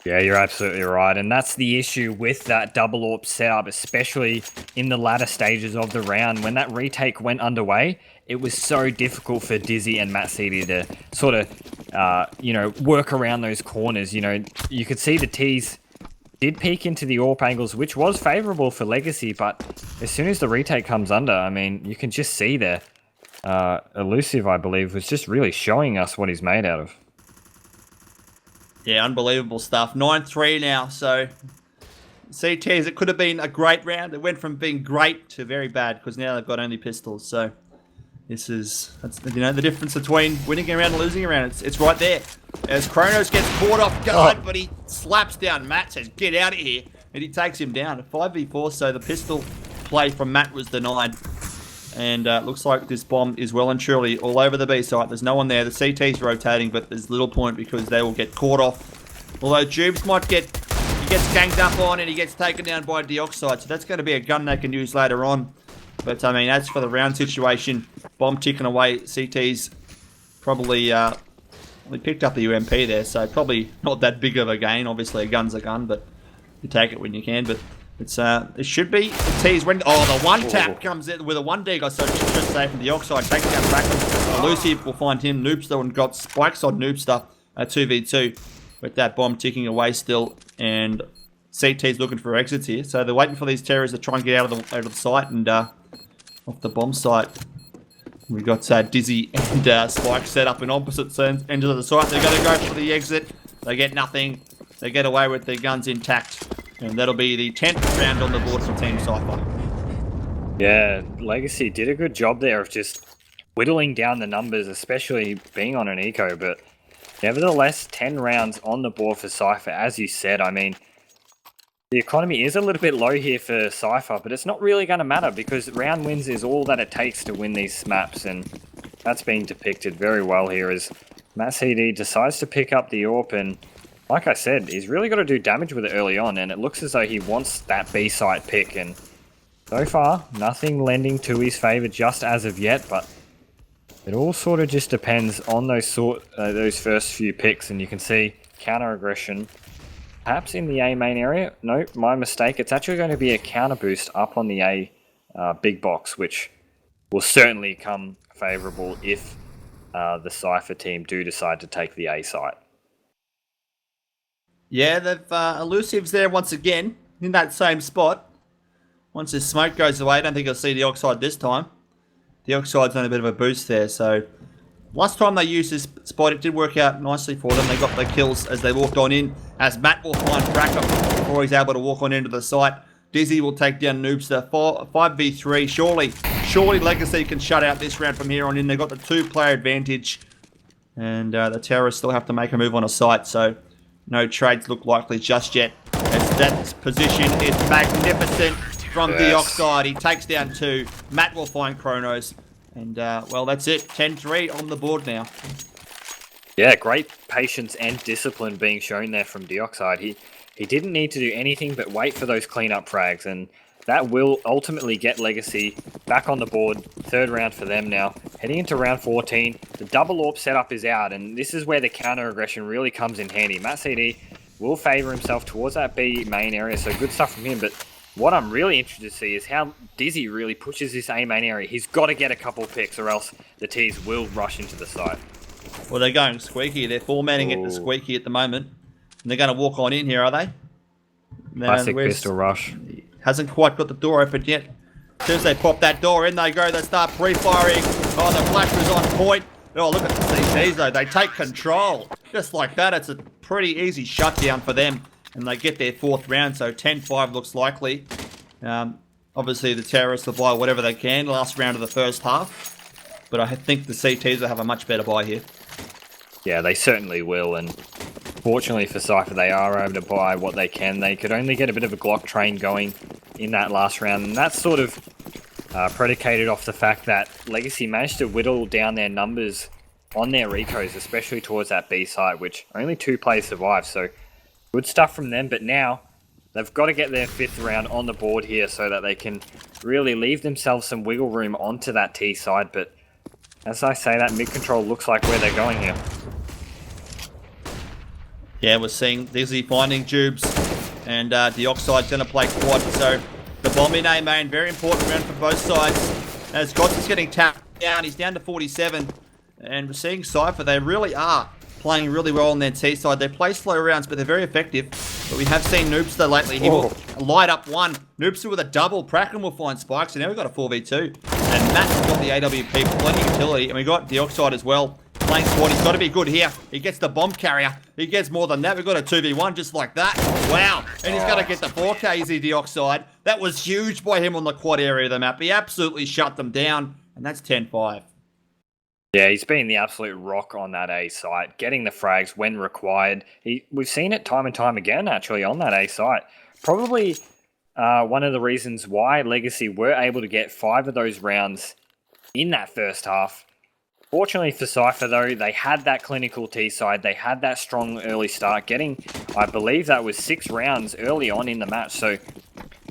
A: Yeah, you're absolutely right. And that's the issue with that double AWP setup, especially in the latter stages of the round. When that retake went underway, it was so difficult for Dizzy and Matt City to sort of, you know, work around those corners. You know, you could see the T's did peek into the AWP angles, which was favourable for Legacy, but as soon as the retake comes under, I mean, you can just see there. Elusive, I believe, was just really showing us what he's made out of.
B: Yeah, unbelievable stuff. 9-3 now, so CTs, it could have been a great round. It went from being great to very bad because now they've got only pistols. So That's the difference between winning a round and losing a round. It's right there. As Kronos gets caught off guard, but he slaps down Matt, says, "Get out of here," and he takes him down. A 5v4, so the pistol play from Matt was denied. And looks like this bomb is well and truly all over the B site. There's no one there. The CT's rotating, but there's little point because they will get caught off. Although Jubes might he gets ganged up on and he gets taken down by Dioxide, so that's going to be a gun they can use later on. But, I mean, as for the round situation, bomb ticking away. CT's probably we picked up the UMP there, so probably not that big of a gain. Obviously, a gun's a gun, but you take it when you can. But it should be the T's when the one tap comes in with a 1D guy, so just safe from Dioxide, takes down Bracken. Elusive will find him. Noobster and got spikes on Noobster at 2v2 with that bomb ticking away still, and CT's looking for exits here. So they're waiting for these terrorists to try and get out of the site and off the bomb site. We got Dizzy and Spike set up in opposite ends of the site. They're going to go for the exit. They get nothing. They get away with their guns intact. And that'll be the 10th round on the board for Team Cypher.
A: Yeah, Legacy did a good job there of just whittling down the numbers, especially being on an eco. But nevertheless, 10 rounds on the board for Cypher. As you said, I mean, the economy is a little bit low here for Cypher, but it's not really going to matter because round wins is all that it takes to win these maps, and that's being depicted very well here as Matt CD decides to pick up the AWP, and like I said, he's really got to do damage with it early on, and it looks as though he wants that B site pick, and so far, nothing lending to his favour just as of yet, but it all sort of just depends on those first few picks, and you can see counter aggression. Perhaps in the A main area. No, my mistake. It's actually going to be a counter boost up on the A big box, which will certainly come favourable if the Cypher team do decide to take the A site.
B: Yeah, they've Elusive's there once again in that same spot. Once his smoke goes away, I don't think I'll see the Oxide this time. The Oxide's on a bit of a boost there, so last time they used this spot, it did work out nicely for them. They got their kills as they walked on in, as Matt will find Bracker before he's able to walk on into the site. Dizzy will take down Noobster. 5v3. Surely Legacy can shut out this round from here on in. They've got the 2-player advantage. And the terrorists still have to make a move on a site, so no trades look likely just yet. As that position is magnificent from Dioxide. He takes down 2. Matt will find Kronos. And, well, that's it. 10-3 on the board now.
A: Yeah, great patience and discipline being shown there from Dioxide. He didn't need to do anything but wait for those cleanup frags, and that will ultimately get Legacy back on the board. 3rd round for them now. Heading into round 14, the double AWP setup is out, and this is where the counter aggression really comes in handy. Matt CD will favour himself towards that B main area, so good stuff from him, but what I'm really interested to see is how Dizzy really pushes this A main area. He's got to get a couple picks or else the T's will rush into the site.
B: Well, they're going squeaky. They're formatting it to squeaky at the moment. And they're going to walk on in here, are they?
A: Classic pistol rush.
B: Hasn't quite got the door open yet. As soon as they pop that door in, they go. They start pre-firing. Oh, the flash was on point. Oh, look at the CCs, though. They take control. Just like that, it's a pretty easy shutdown for them. And they get their 4th round, so 10-5 looks likely. Obviously, the terrorists will buy whatever they can last round of the first half. But I think the CTs will have a much better buy here.
A: Yeah, they certainly will, and fortunately for Cypher, they are able to buy what they can. They could only get a bit of a Glock train going in that last round, and that's sort of predicated off the fact that Legacy managed to whittle down their numbers on their recos, especially towards that B site, which only 2 players survived, so good stuff from them. But now they've got to get their 5th round on the board here so that they can really leave themselves some wiggle room onto that T side, but as I say, that mid-control looks like where they're going here.
B: Yeah, we're seeing Dizzy finding Jubes, and Dioxide's going to play quad, so the bomb in A main, very important round for both sides. As Gotts is getting tapped down, he's down to 47, and we're seeing Cypher, they really are playing really well on their T side. They play slow rounds, but they're very effective. But we have seen Noobster lately. He will light up one. Noobster with a double. Pracken will find spikes, and now we've got a 4v2. And Matt's got the AWP, plenty of utility, and we got Dioxide as well. Playing squad, he's got to be good here. He gets the bomb carrier. He gets more than that. We've got a 2v1 just like that. Wow. And he's got to get the 4K easy Dioxide. That was huge by him on the quad area of the map. He absolutely shut them down. And that's 10-5.
A: Yeah, he's been the absolute rock on that A site, getting the frags when required. We've seen it time and time again, actually, on that A site. Probably one of the reasons why Legacy were able to get 5 of those rounds in that first half. Fortunately for Cypher, though, they had that clinical T side. They had that strong early start, getting, I believe that was 6 rounds early on in the match. So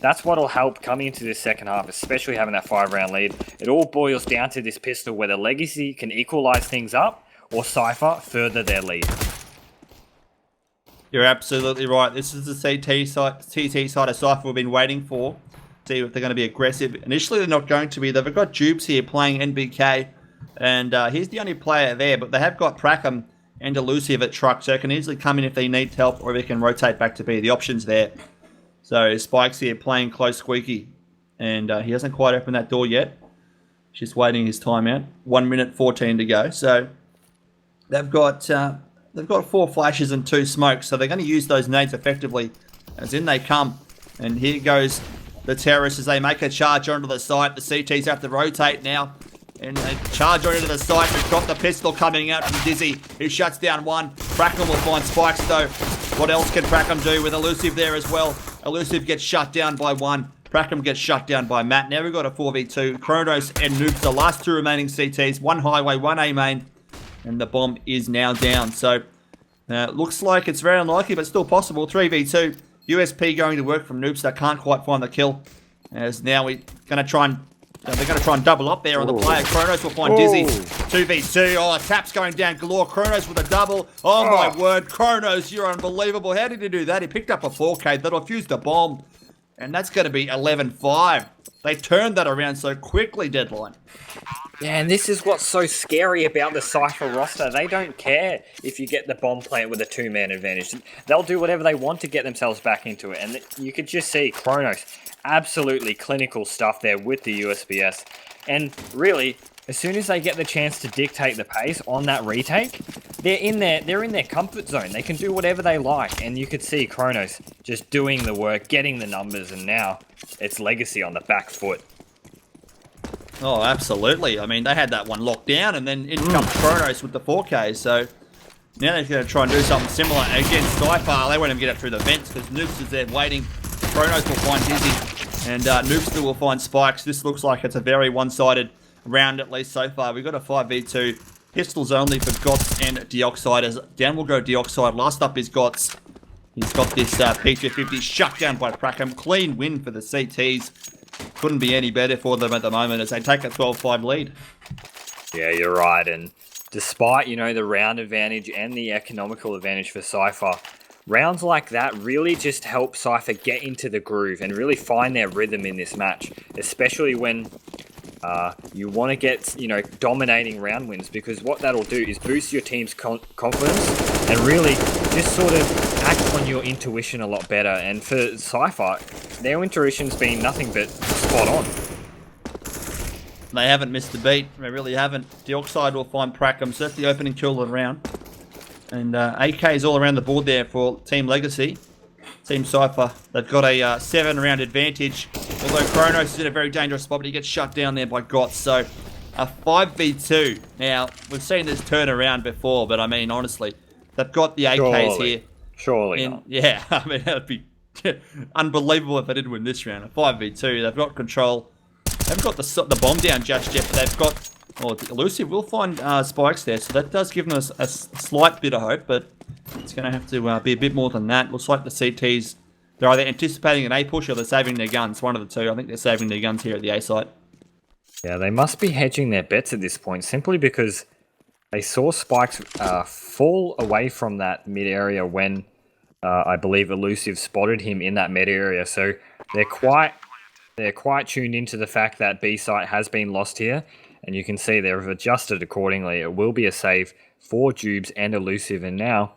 A: that's what'll help coming into this second half, especially having that 5-round lead. It all boils down to this pistol, whether Legacy can equalize things up or Cypher further their lead.
B: You're absolutely right. This is the TT side of Cypher we've been waiting for. See if they're going to be aggressive. Initially, they're not going to be. They've got Jubes here playing NBK. And he's the only player there, but they have got Prackham and Elusive at truck, so they can easily come in if they need help, or they can rotate back to B. The option's there. So Spike's here playing close squeaky, and he hasn't quite opened that door yet. Just waiting his time out. 1 minute 14 to go. So they've got 4 flashes and 2 smokes, so they're going to use those nades effectively as in they come. And here goes the terrorists as they make a charge onto the site. The CTs have to rotate now. And they charge onto the site. We've got the pistol coming out from Dizzy, who shuts down one. Prackham will find Spikes, though. What else can Prackham do with Elusive there as well? Elusive gets shut down by 1. Prackham gets shut down by Matt. Now we've got a 4v2. Kronos and Noobs, the last 2 remaining CTs. 1 highway, 1 A main. And the bomb is now down. So, looks like it's very unlikely, but still possible. 3v2. USP going to work from Noobs that can't quite find the kill. As now we're going to try and... they're going to try and double up there on the player. Kronos will find Dizzy. 2v2. Oh, taps going down galore. Kronos with a double. Oh, my word. Kronos, you're unbelievable. How did he do that? He picked up a 4K that'll fuse the bomb. And that's going to be 11-5. They turned that around so quickly, Deadline.
A: Yeah, and this is what's so scary about the Cypher roster. They don't care if you get the bomb plant with a 2-man advantage. They'll do whatever they want to get themselves back into it. And you could just see Kronos, absolutely clinical stuff there with the USPS. And really, as soon as they get the chance to dictate the pace on that retake, they're in their comfort zone. They can do whatever they like. And you could see Kronos just doing the work, getting the numbers, and now it's Legacy on the back foot.
B: Oh, absolutely. I mean, they had that one locked down, and then in comes Kronos with the 4K, so now they're going to try and do something similar against Cypher. They won't even get up through the vents because Noobs is there waiting. Kronos will find Dizzy, and Noobster will find Spikes. This looks like it's a very one-sided round, at least so far. We've got a 5v2. Pistols only for Gots and Dioxide. As down will go Dioxide. Last up is Gots. He's got this P250 shut down by Prackham. Clean win for the CTs. Couldn't be any better for them at the moment as they take a 12-5 lead.
A: Yeah, you're right. And despite, the round advantage and the economical advantage for Cypher, rounds like that really just help Cypher get into the groove and really find their rhythm in this match, especially when you want to get, dominating round wins, because what that'll do is boost your team's confidence and really just sort of act on your intuition a lot better. And for Cypher, their intuition's been nothing but spot on.
B: They haven't missed a beat. They really haven't. Dioxide will find Prackham, so that's the opening kill of the round. And AK is all around the board there for Team Legacy. Team Cypher, they've got a 7-round advantage. Although Kronos is in a very dangerous spot, but he gets shut down there by Gots. So a 5v2. Now, we've seen this turn around before, but I mean, honestly, they've got the AKs here.
A: Surely not.
B: Yeah, I mean, that would be unbelievable if they didn't win this round. A 5v2, they've got control. They haven't got the bomb down just yet, but they've got... Oh, Elusive will find Spikes there, so that does give them a slight bit of hope, but it's going to have to be a bit more than that. Looks like the CTs, they're either anticipating an A push or they're saving their guns. One of the two. I think they're saving their guns here at the A site. Yeah,
A: they must be hedging their bets at this point, simply because they saw Spikes fall away from that mid area when I believe Elusive spotted him in that mid area. So they're quite tuned into the fact that B site has been lost here. And you can see they've adjusted accordingly. It will be a save for Jubes and Elusive. And now,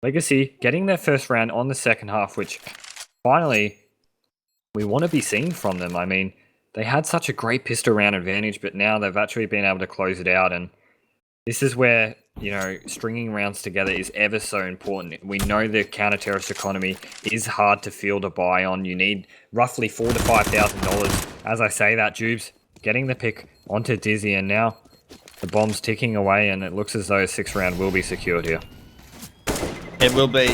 A: Legacy getting their first round on the second half, which finally we want to be seeing from them. I mean, they had such a great pistol round advantage, but now they've actually been able to close it out. And this is where, stringing rounds together is ever so important. We know the counter-terrorist economy is hard to field a buy on. You need roughly $4,000 to $5,000. As I say that, Jubes getting the pick onto Dizzy, and now The bomb's ticking away, and it looks as though a 6th round will be secured here.
B: It will be.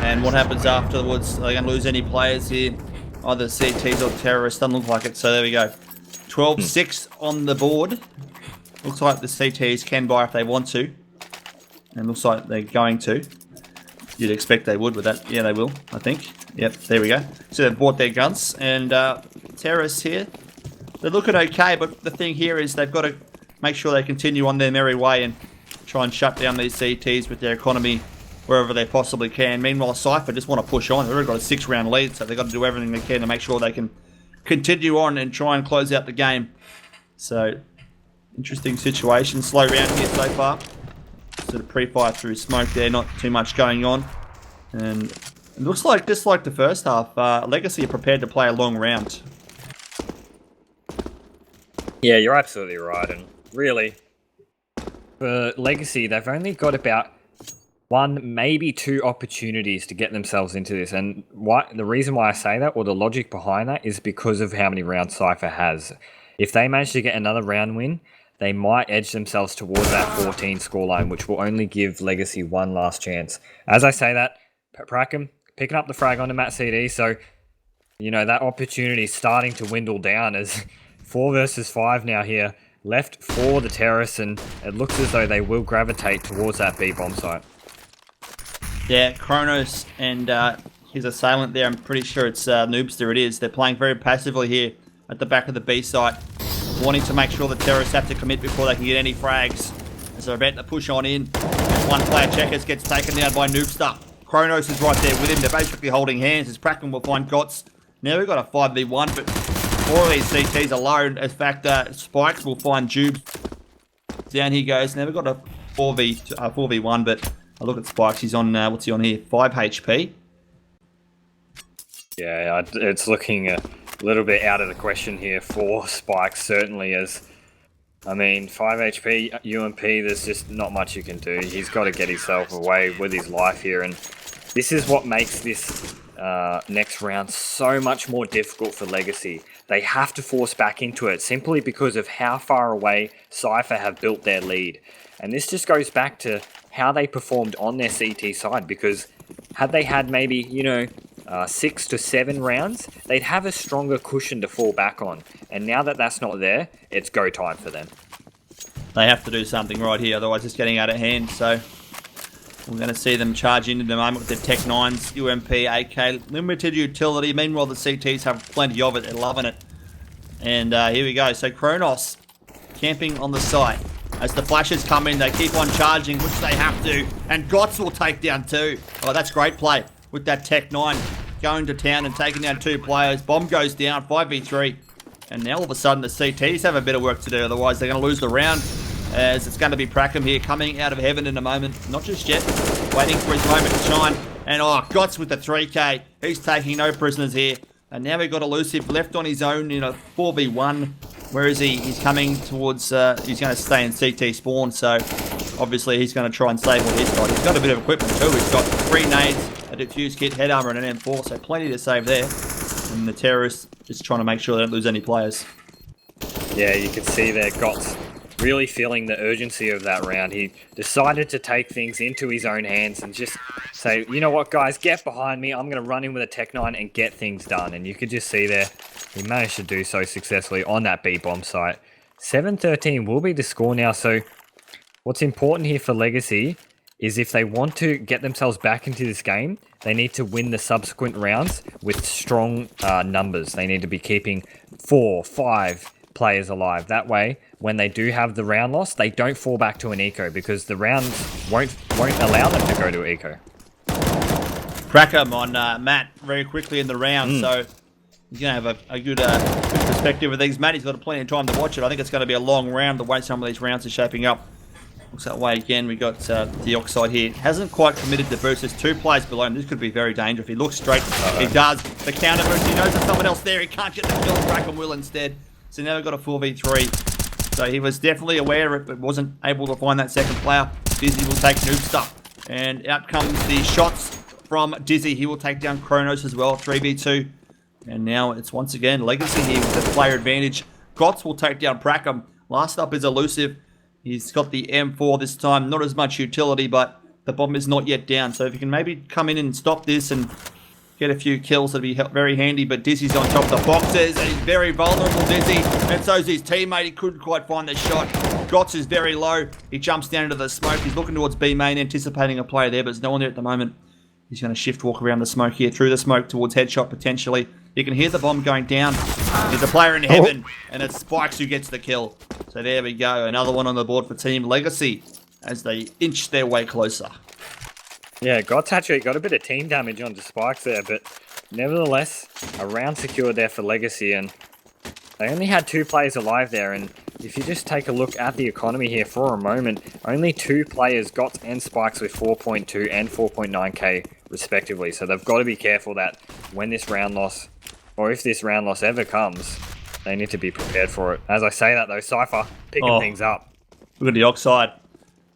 B: And what happens afterwards? Are they going to lose any players here? Either CTs or terrorists. Doesn't look like it. So there we go. 12-6 on the board. Looks like the CTs can buy if they want to. And looks like they're going to. You'd expect they would with that. Yeah, they will, I think. Yep, there we go. So they've bought their guns. And terrorists here, they're looking okay. But the thing here is they've got to make sure they continue on their merry way and try and shut down these CTs with their economy wherever they possibly can. Meanwhile, Cypher just want to push on. They've already got a 6-round lead, so they've got to do everything they can to make sure they can continue on and try and close out the game. So, interesting situation. Slow round here so far. Sort of pre-fire through smoke there, not too much going on. And it looks like, just like the first half, Legacy are prepared to play a long round.
A: Yeah, you're absolutely right. And really, for Legacy, they've only got about 1, maybe 2 opportunities to get themselves into this. And the reason why I say that, or the logic behind that, is because of how many rounds Cypher has. If they manage to get another round win, they might edge themselves towards that 14 scoreline, which will only give Legacy 1 last chance. As I say that, Prackham picking up the frag onto Matt CD, so, you know, that opportunity is starting to dwindle down as 4 versus 5 now here, left for the terrorists, and it looks as though they will gravitate towards that B bomb site.
B: Yeah, Kronos and his assailant there, I'm pretty sure it's Noobster it is. They're playing very passively here at the back of the B site, wanting to make sure the terrorists have to commit before they can get any frags. As they're about to push on in, one player Checkers gets taken down by Noobster. Kronos is right there with him. They're basically holding hands as Pracken will find Gots. Now we've got a 5v1, but 4 of these CTs alone. In fact, Spikes will find Jubes. Down he goes. Now we've got a 4v1, but I look at Spikes, he's on, what's he on here? 5 HP.
A: Yeah, it's looking a little bit out of the question here for Spikes, certainly, as, I mean, 5 HP, UMP, there's just not much you can do. He's got to get himself away with his life here, and this is what makes this next round so much more difficult for Legacy. They have to force back into it, simply because of how far away Cypher have built their lead. And this just goes back to how they performed on their CT side, because had they had maybe, you know, 6 to 7 rounds, they'd have a stronger cushion to fall back on. And now that that's not there, it's go time for them.
B: They have to do something right here, otherwise it's getting out of hand. So we're going to see them charge in the moment with the Tech 9s, UMP, AK, limited utility. Meanwhile, the CTs have plenty of it. They're loving it. And here we go. So Kronos camping on the site. As the flashes come in, they keep on charging, which they have to. And Gots will take down 2. Oh, that's great play with that Tech 9 going to town and taking down 2 players. Bomb goes down, 5v3. And now all of a sudden the CTs have a bit of work to do, otherwise they're going to lose the round. As it's going to be Prackham here, coming out of heaven in a moment. Not just yet, waiting for his moment to shine. And oh, Gots with the 3k. He's taking no prisoners here. And now we've got Elusive left on his own in a 4v1. Where is he? He's coming towards, he's going to stay in CT spawn, so obviously he's going to try and save what he's got. He's got a bit of equipment too. He's got 3 nades, a diffuse kit, head armor, and an M4, so plenty to save there. And the terrorists just trying to make sure they don't lose any players.
A: Yeah, you can see there, Gots really feeling the urgency of that round. He decided to take things into his own hands and just say, you know what, guys, get behind me. I'm going to run in with a Tech 9 and get things done. And you could just see there, he managed to do so successfully on that B-bomb site. 7-13 will be the score now. So what's important here for Legacy is if they want to get themselves back into this game, they need to win the subsequent rounds with strong numbers. They need to be keeping 4, 5 players alive. That way, when they do have the round loss, they don't fall back to an eco, because the rounds won't allow them to go to eco.
B: Prackham on Matt very quickly in the round, so he's going to have a good perspective of things. Matt, he's got plenty of time to watch it. I think it's going to be a long round the way some of these rounds are shaping up. Looks that way again. We got the Oxide here. Hasn't quite committed to versus 2 players below him. This could be very dangerous. If he looks straight, he does. The counter boost, he knows there's someone else there. He can't get the kill. Prackham will instead. So now we've got a 4v3. So he was definitely aware of it, but wasn't able to find that second player. Dizzy will take Noobster. And out comes the shots from Dizzy. He will take down Kronos as well, 3v2. And now it's once again Legacy here with the player advantage. Gots will take down Prackham. Last up is Elusive. He's got the M4 this time. Not as much utility, but the bomb is not yet down. So if you can maybe come in and stop this and get a few kills, that'd be very handy. But Dizzy's on top of the boxes, and he's very vulnerable, Dizzy. And so's his teammate. He couldn't quite find the shot. Gotts is very low. He jumps down into the smoke. He's looking towards B main, anticipating a player there, but there's no one there at the moment. He's going to shift walk around the smoke here, through the smoke towards headshot potentially. You can hear the bomb going down. There's a player in heaven, and it's Spikes who gets the kill. So there we go. Another one on the board for Team Legacy as they inch their way closer.
A: Yeah, Gotts actually got a bit of team damage onto Spikes there, but nevertheless, a round secured there for Legacy, and they only had 2 players alive there, and if you just take a look at the economy here for a moment, only 2 players, Gotts and Spikes, with 4.2 and 4.9k respectively, so they've got to be careful that when this round loss, or if this round loss ever comes, they need to be prepared for it. As I say that though, Cypher picking things up.
B: Look at the Oxide.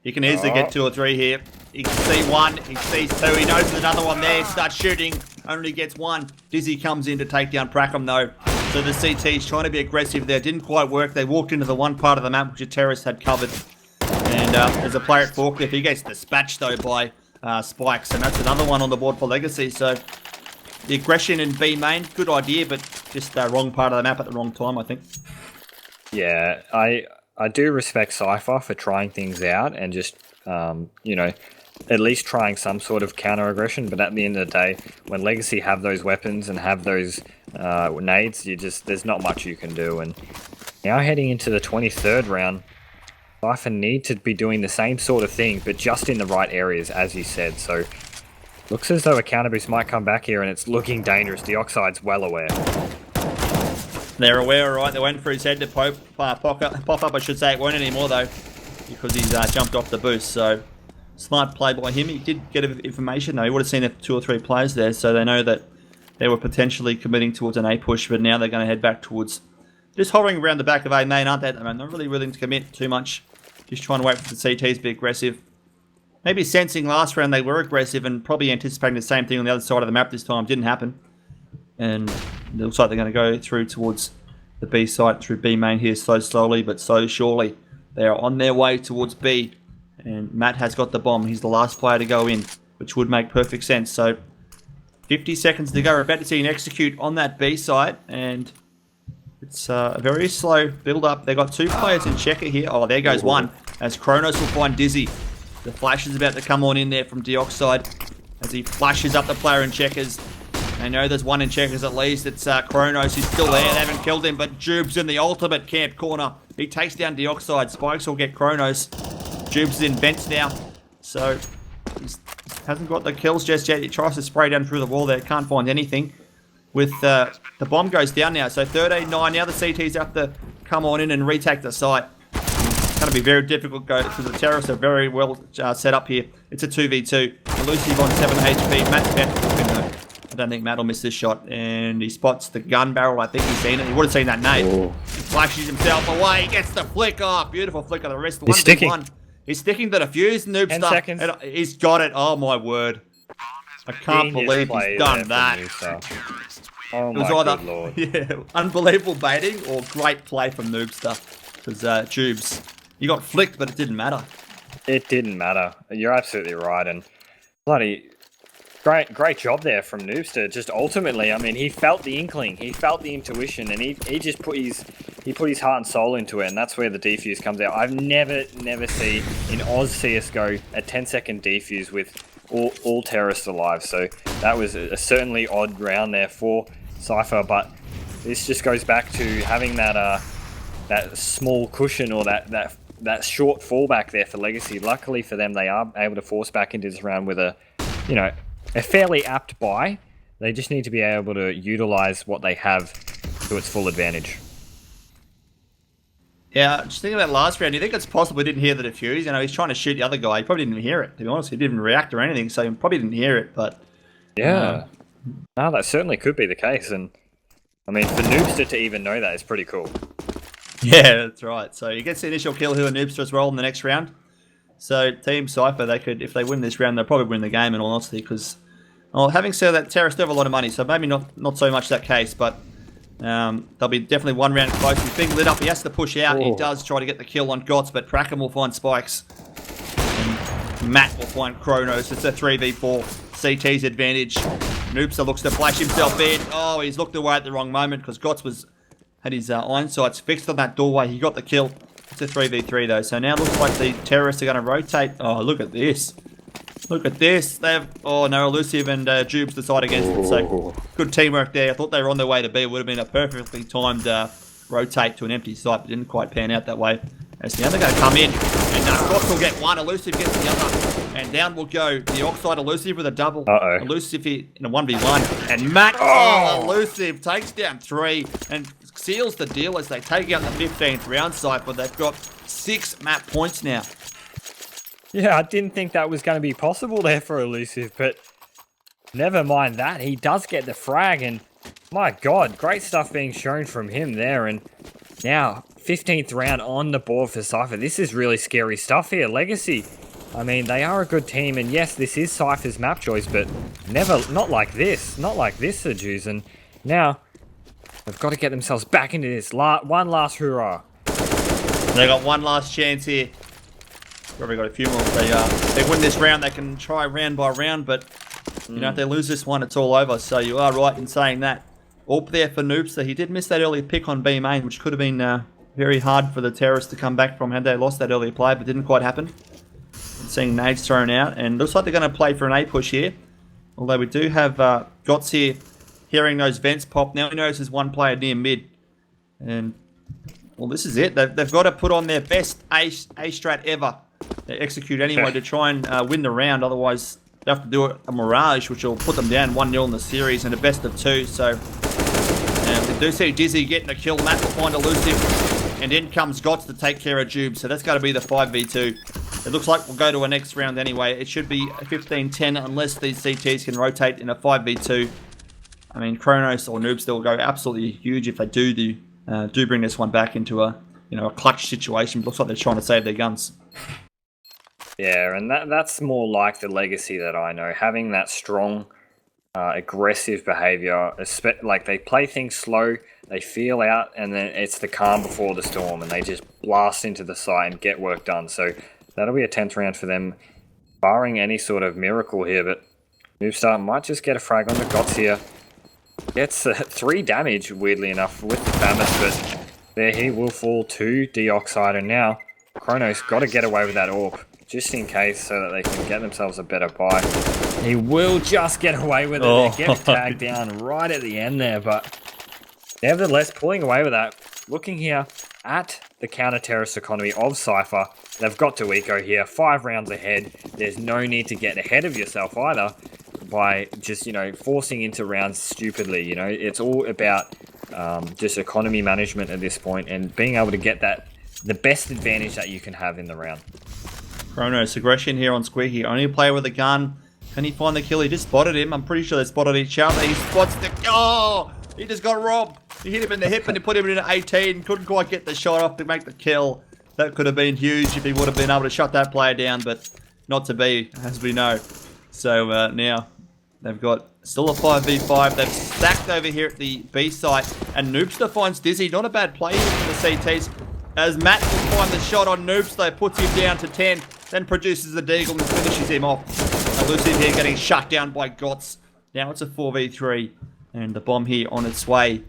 B: He can easily get 2 or 3 here. He can see 1, he sees 2, he knows there's another one there, starts shooting, only gets 1. Dizzy comes in to take down Prackham though. So the CT's trying to be aggressive there, didn't quite work. They walked into the one part of the map which the terrorists had covered. And there's a player at Forklift. He gets dispatched though by Spikes, and that's another one on the board for Legacy. So the aggression in B main, good idea, but just the wrong part of the map at the wrong time, I think.
A: Yeah, I do respect Cypher for trying things out and just, you know, at least trying some sort of counter-aggression, but at the end of the day, when Legacy have those weapons and have those nades, there's not much you can do. And now heading into the 23rd round, Cypher need to be doing the same sort of thing, but just in the right areas, as you said. So looks as though a counter boost might come back here, and it's looking dangerous. The Oxide's well aware.
B: They're aware, right? They went for his head to pop up, I should say. It won't anymore, though, because he's jumped off the boost. So smart play by him. He did get information, though. He would have seen 2 or 3 players there, so they know that they were potentially committing towards an A push, but now they're going to head back towards... Just hovering around the back of A main, aren't they? They're not really willing to commit too much. Just trying to wait for the CTs to be aggressive. Maybe sensing last round they were aggressive and probably anticipating the same thing on the other side of the map this time. Didn't happen. And it looks like they're going to go through towards the B site, through B main here, so slowly but so surely. They are on their way towards B. And Matt has got the bomb. He's the last player to go in, which would make perfect sense. So 50 seconds to go. We're about to see an execute on that B site. And it's a very slow build-up. They've got 2 players in checker here. Oh, there goes one. As Kronos will find Dizzy. The flash is about to come on in there from Dioxide as he flashes up the player in checkers. They know there's one in checkers at least. It's Kronos. He's still there. They haven't killed him, but Jubes in the ultimate camp corner. He takes down Dioxide. Spikes will get Kronos. Jubes is in vents now. So he hasn't got the kills just yet. He tries to spray down through the wall there. Can't find anything. With the bomb goes down now. So 13-9. Now the CTs have to come on in and retake the site. It's going to be very difficult because the terrorists are very well set up here. It's a 2v2. Elusive on 7 HP. Matt's about to look in though. I don't think Matt will miss this shot. And he spots the gun barrel. I think he's seen it. He would have seen that nade. He flashes himself away. He gets the flick off. Beautiful flick of the wrist.
A: He's sticking.
B: He's sticking the defuse. Noob
A: 10
B: stuff.
A: seconds.
B: And he's got it. Oh my word. I can't believe he's done that.
A: Oh
B: It was
A: my
B: either,
A: good lord.
B: Yeah, unbelievable baiting or great play from Noobster. Because Tubes, you got flicked, but it didn't matter.
A: It didn't matter. You're absolutely right, and bloody great job there from Noobster. Just ultimately, I mean, he felt the inkling, he felt the intuition, and he just put his heart and soul into it, and that's where the defuse comes out. I've never see in Oz CSGO a 10-second defuse with all terrorists alive. So that was a certainly odd round there for Cypher, but this just goes back to having that small cushion or that short fallback there for Legacy. Luckily for them, they are able to force back into this round with a fairly apt buy. They just need to be able to utilize what they have to its full advantage.
B: Yeah, just thinking about last round, do you think it's possible he didn't hear the defuse? You know, he's trying to shoot the other guy. He probably didn't even hear it, to be honest. He didn't react or anything, so he probably didn't hear it, but...
A: Yeah. No, that certainly could be the case, and I mean, for Noobster to even know that is pretty cool. Yeah,
B: that's right. So he gets the initial kill here, Noobster as well in the next round. So Team Cypher, they could, if they win this round, they'll probably win the game in all honesty, because, well, having said that, terrorists do have a lot of money, so maybe not so much that case, but There'll be definitely one round close. He's being lit up. He has to push out. He does try to get the kill on Gots, but Praken will find Spikes. And Matt will find Kronos. It's a 3v4. CT's advantage. Noobster looks to flash himself in. Oh, he's looked away at the wrong moment because Gots had his iron sights fixed on that doorway. He got the kill. It's a 3v3 though. So now it looks like the terrorists are going to rotate. Oh, look at this. Look at this. They have, oh no, Elusive and Jubes decide against it. So good teamwork there. I thought they were on their way to B. It would have been a perfectly timed rotate to an empty site, but didn't quite pan out that way. As now they're going to come in, and Gots will get one. Elusive gets the other, and down will go the Oxide Elusive with a double. Elusive here in a 1v1, and Matt, Elusive takes down 3 and seals the deal as they take out the 15th round Cypher. They've got 6 map points now.
A: Yeah, I didn't think that was going to be possible there for Elusive, but never mind that. He does get the frag, and my God, great stuff being shown from him there. And now, 15th round on the board for Cypher. This is really scary stuff here. Legacy, I mean, they are a good team, and yes, this is Cypher's map choice, but not like this. Not like this, Sir Jews. And now, they've got to get themselves back into this. One last hurrah.
B: They got one last chance here. Probably got a few more. If they win this round, they can try round by round, but you know, if they lose this one, it's all over. So you are right in saying that. Up there for Noobster. He did miss that early pick on B main, which could have been very hard for the terrorists to come back from had they lost that earlier play, but didn't quite happen. Seeing nades thrown out, and looks like they're going to play for an A push here. Although we do have Gots here hearing those vents pop. Now he knows there's one player near mid. And, well, this is it. They've got to put on their best A strat ever. They execute anyway to try and win the round. Otherwise, they have to do a Mirage, which will put them down 1-0 in the series and a best of 2. So, we do see Dizzy getting a kill. Matt will find Elusive. And in comes Gots to take care of Jube. So that's got to be the 5v2. It looks like we'll go to a next round anyway. It should be a 15-10 unless these CTs can rotate in a 5v2. I mean, Kronos or Noobster will go absolutely huge if they do bring this one back into a clutch situation. It looks like they're trying to save their guns.
A: Yeah, and that's more like the Legacy that I know. Having that strong, aggressive behavior, like they play things slow, they feel out, and then it's the calm before the storm, and they just blast into the site and get work done. So that'll be a 10th round for them, barring any sort of miracle here, but Noobstar might just get a frag on the Gots here. Gets 3 damage, weirdly enough, with the Famous, but there he will fall to Deoxide, and now Kronos got to get away with that AWP, just in case, so that they can get themselves a better buy. He will just get away with it. They get tagged down right at the end there, but nevertheless, pulling away with that. Looking here at the counter-terrorist economy of Cypher, they've got to eco here, 5 rounds ahead. There's no need to get ahead of yourself either by just, forcing into rounds stupidly. It's all about just economy management at this point and being able to get the best advantage that you can have in the round.
B: Kronos aggression here on Squeaky. Only a player with a gun. Can he find the kill? He just spotted him. I'm pretty sure they spotted each other. He spots the... Oh! He just got robbed. He hit him in the hip and he put him in an 18. Couldn't quite get the shot off to make the kill. That could have been huge if he would have been able to shut that player down, but not to be, as we know. So now they've got still a 5v5. They've stacked over here at the B site. And Noobster finds Dizzy. Not a bad play here for the CTs. As Matt will find the shot on Noobster, puts him down to 10. Then produces the deagle and finishes him off. Elusive here getting shut down by Gots. Now it's a 4v3. And the bomb here on its way.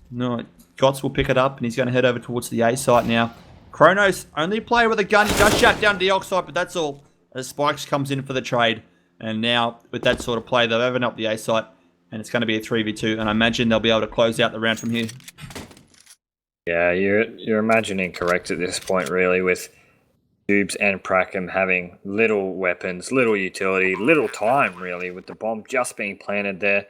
B: No, Gots will pick it up and he's going to head over towards the A site now. Kronos, only player with a gun. He does shut down Deoxide, but that's all. As Spikes comes in for the trade. And now, with that sort of play, they've opened up the A site. And it's going to be a 3v2. And I imagine they'll be able to close out the round from here.
A: Yeah, you're imagining correct at this point, really, with Dubes and Prakem having little weapons, little utility, little time, really, with the bomb just being planted there.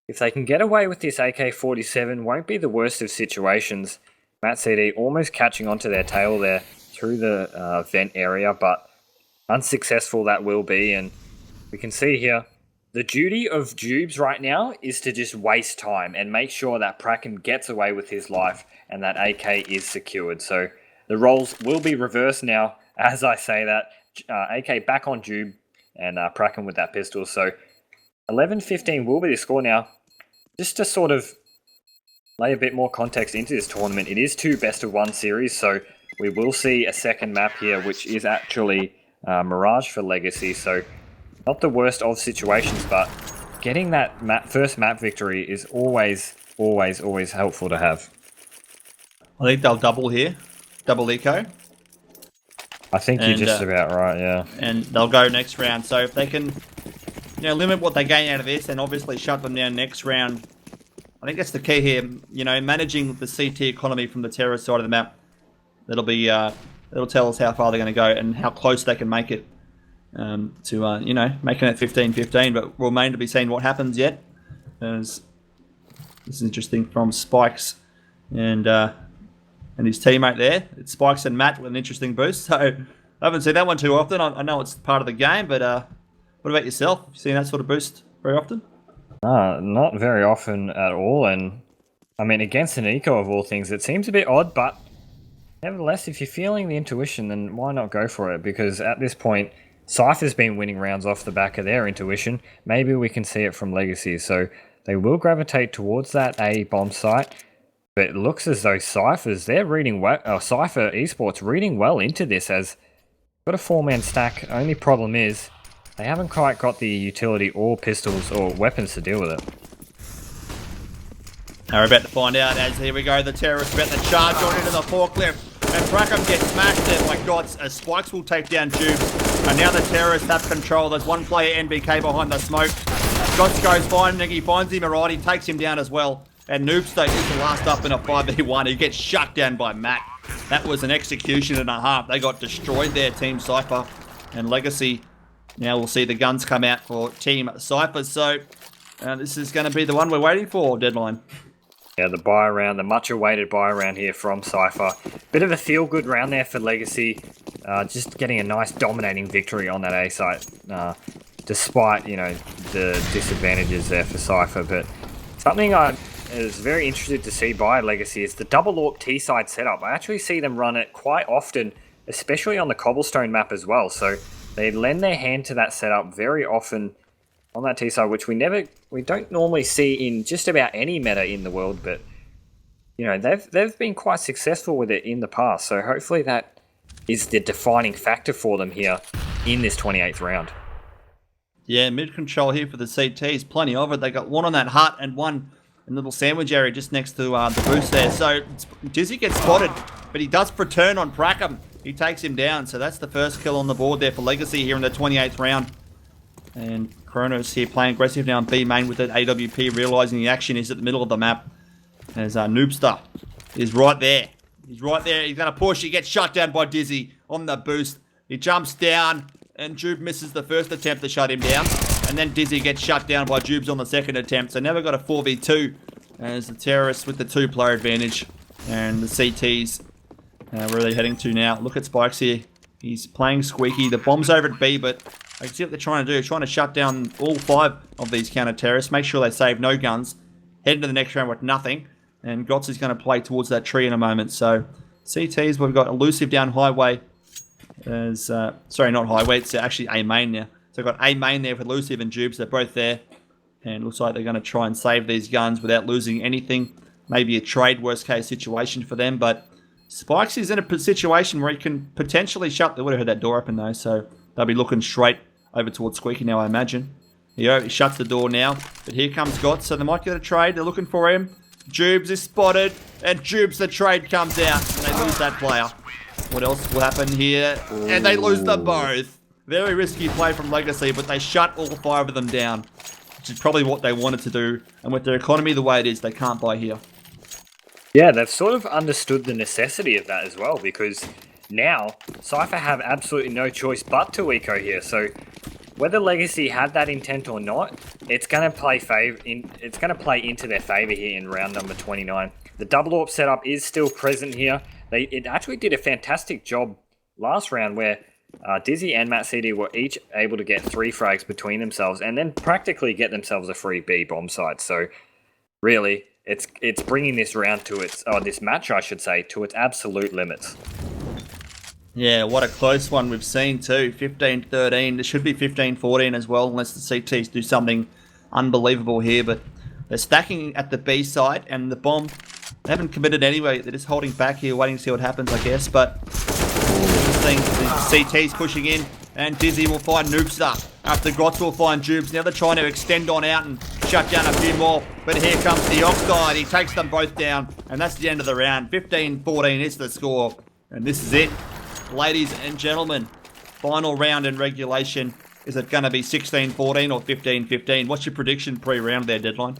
A: If they can get away with this AK-47, won't be the worst of situations. Matt CD almost catching onto their tail there through the vent area, but unsuccessful that will be. And we can see here, the duty of Dubes right now is to just waste time and make sure that Prakem gets away with his life and that AK is secured. So the roles will be reversed now as I say that. AK back on Dube and Prakem with that pistol. So 11-15 will be the score now. Just to sort of lay a bit more context into this tournament, it is 2 best-of-1 series, so we will see a second map here, which is actually Mirage for Legacy, so not the worst of situations, but getting that first map victory is always helpful to have.
B: I think they'll double here. Double eco.
A: I think you're just about right, yeah.
B: And they'll go next round. So if they can, limit what they gain out of this and obviously shut them down next round, I think that's the key here. Managing the CT economy from the terrorist side of the map. That'll be, it'll tell us how far they're going to go and how close they can make it to, making it 15-15. But will remain to be seen what happens yet. As this is interesting from Spikes and his teammate there. It's Spikes and Matt with an interesting boost. So I haven't seen that one too often. I know it's part of the game, but what about yourself? Have you seen that sort of boost very often?
A: Not very often at all. And I mean, against an eco of all things, it seems a bit odd, but nevertheless, if you're feeling the intuition, then why not go for it? Because at this point, Cypher's been winning rounds off the back of their intuition. Maybe we can see it from Legacy. So they will gravitate towards that A bomb site. But it looks as though they're reading well. Cypher Esports reading well into this as got a 4-man stack. Only problem is they haven't quite got the utility or pistols or weapons to deal with it.
B: Now we're about to find out as here we go. The terrorists about to charge on into the forklift. And Brackham gets smashed there by Gots as Spikes will take down Tubes. And now the terrorists have control. There's one player NBK behind the smoke. Gots goes finding. He finds him alright. He takes him down as well. And Noobster is the last up in a 5v1. He gets shut down by Matt. That was an execution and a half. They got destroyed there, Team Cypher. And Legacy, now we'll see the guns come out for Team Cypher. So this is going to be the one we're waiting for, Deadline.
A: Yeah, the buy round, the much-awaited buy round here from Cypher. Bit of a feel-good round there for Legacy. Just getting a nice dominating victory on that A site. Despite, the disadvantages there for Cypher. But something I was very interested to see by Legacy is the double AWP T-side setup. I actually see them run it quite often, especially on the cobblestone map as well. So they lend their hand to that setup very often on that T-side, which we don't normally see in just about any meta in the world, but they've been quite successful with it in the past. So hopefully that is the defining factor for them here in this 28th round.
B: Yeah, mid control here for the CTs, plenty of it. They got one on that hut and one in the little sandwich area just next to the boost there. So Dizzy gets spotted, but he does return on Brackham. He takes him down, so that's the first kill on the board there for Legacy here in the 28th round. And Kronos here playing aggressive now on B main with it. AWP realising the action is at the middle of the map. As Noobster is right there. He's right there. He's going to push. He gets shut down by Dizzy on the boost. He jumps down and Jube misses the first attempt to shut him down. And then Dizzy gets shut down by Jubes on the second attempt. So now we've got a 4v2 as the terrorists with the 2-player advantage. And the CTs where are they heading to now? Look at Spikes here. He's playing squeaky. The bomb's over at B, but I can see what they're trying to do. They're trying to shut down all 5 of these counter-terrorists. Make sure they save no guns. Head into the next round with nothing. And Gotts is going to play towards that tree in a moment. So CTs, we've got Elusive down highway. Sorry, not highway. It's actually A main now. So we've got A main there with Elusive and Jubes. They're both there. And it looks like they're going to try and save these guns without losing anything. Maybe a trade worst case situation for them. But Spikes is in a situation where he can potentially shut. They would have heard that door open though. So they'll be looking straight over towards Squeaky now, I imagine. He shuts the door now. But here comes Gotts. So they might get a trade. They're looking for him. Jubes is spotted. And Jubes, the trade comes out. And they lose that player. What else will happen here? Ooh. And they lose them both. Very risky play from Legacy, but they shut all 5 of them down. Which is probably what they wanted to do. And with their economy the way it is, they can't buy here.
A: Yeah, they've sort of understood the necessity of that as well, because now Cypher have absolutely no choice but to eco here. So whether Legacy had that intent or not, it's going to play into their favor here in round number 29. The double AWP setup is still present here. It actually did a fantastic job last round where Dizzy and Matt CD were each able to get 3 frags between themselves and then practically get themselves a free B bomb site. So really, it's bringing this round to this match, I should say, to its absolute limits.
B: Yeah, what a close one we've seen too. 15-13. It should be 15-14 as well, unless the CTs do something unbelievable here. But They're stacking at the B side, and the bomb, they haven't committed anyway. They're just holding back here, waiting to see what happens, I guess. But the CT's pushing in, and Dizzy will find Noobster. After Grotz will find Jubes. Now they're trying to extend on out and shut down a few more. But here comes the Oxide. He takes them both down, and that's the end of the round. 15-14 is the score. And this is it. Ladies and gentlemen, final round in regulation. Is it going to be 16-14 or 15-15? What's your prediction pre-round there, Deadline?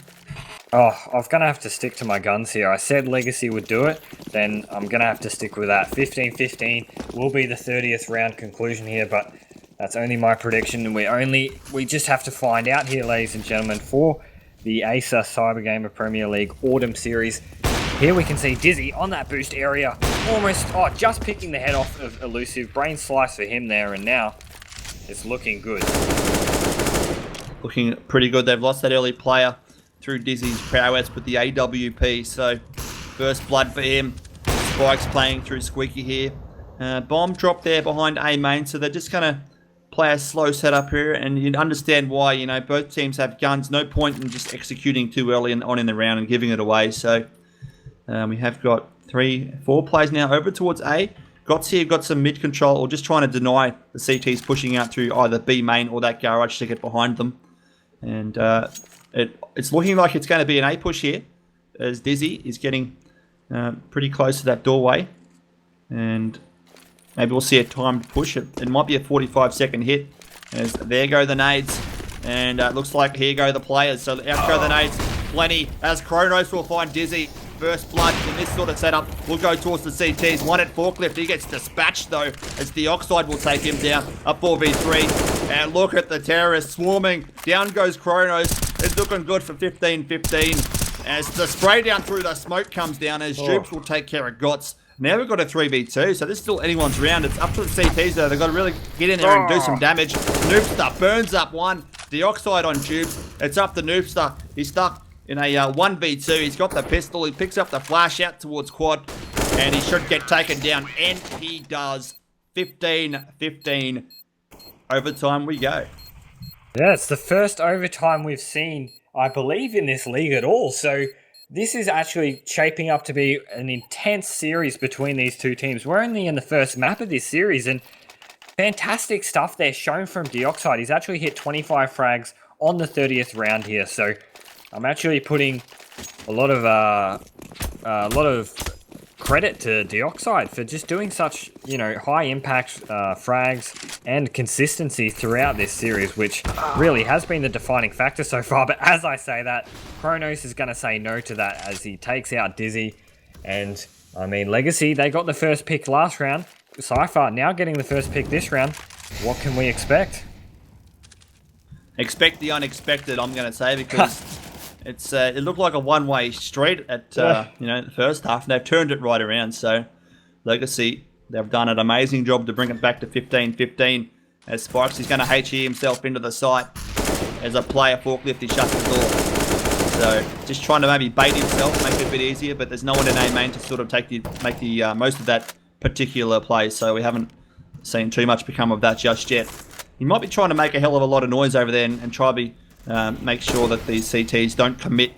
A: Oh, I'm going to have to stick to my guns here. I said Legacy would do it, then I'm going to have to stick with that. 15-15 will be the 30th round conclusion here, but that's only my prediction. And we just have to find out here, ladies and gentlemen, for the Acer CyberGamer Premier League Autumn Series. Here we can see Dizzy on that boost area, almost, just picking the head off of Elusive. Brain slice for him there, and now it's looking good.
B: Looking pretty good. They've lost that early player through Dizzy's prowess with the AWP, so first blood for him. Spike's playing through Squeaky here. Bomb dropped there behind A main, so they're just going to play a slow setup here, and you understand why. You know, both teams have guns. No point in just executing too early on in the round and giving it away. So we have got 3-4 plays now over towards A. Gots here got some mid control, or just trying to deny the CTs pushing out through either B main or that garage to get behind them. And it's looking like it's going to be an A push here, as Dizzy is getting pretty close to that doorway. And maybe we'll see a timed push. It might be a 45-second hit. As there go the nades. And it looks like here go the players. So out go the nades. Plenty. As Kronos will find Dizzy. First blood in this sort of setup will go towards the CTs. One at forklift. He gets dispatched though, as the Oxide will take him down. A 4v3. And look at the terrorists swarming. Down goes Kronos. It's looking good for 15-15. As the spray down through the smoke comes down, as Jubes will take care of Gots. Now we've got a 3v2, so this is still anyone's round. It's up to the CTs though. They've got to really get in there and do some damage. Noobster burns up one. The Oxide on Jubes. It's up to Noobster. He's stuck in a 1v2. He's got the pistol. He picks up the flash out towards quad, and he should get taken down. And he does. 15-15. Overtime we go.
A: Yeah, it's the first overtime we've seen, I believe, in this league at all. So this is actually shaping up to be an intense series between these two teams. We're only in the first map of this series, and fantastic stuff there shown from Deoxide. He's actually hit 25 frags on the 30th round here. So I'm actually putting a lot of credit to Deoxide for just doing such, high impact frags and consistency throughout this series, which really has been the defining factor so far. But as I say that, Kronos is going to say no to that as he takes out Dizzy. And I mean, Legacy, they got the first pick last round. Cypher now getting the first pick this round. What can we expect?
B: Expect the unexpected, I'm going to say, because it looked like a one-way street at the first half, and they've turned it right around. So Legacy, they've done an amazing job to bring it back to 15-15. As Spikes is going to HE himself into the site. As a player forklift, he shuts the door. So just trying to maybe bait himself, make it a bit easier, but there's no one in A main to sort of make the most of that particular play. So we haven't seen too much become of that just yet. He might be trying to make a hell of a lot of noise over there and try to make sure that these CTs don't commit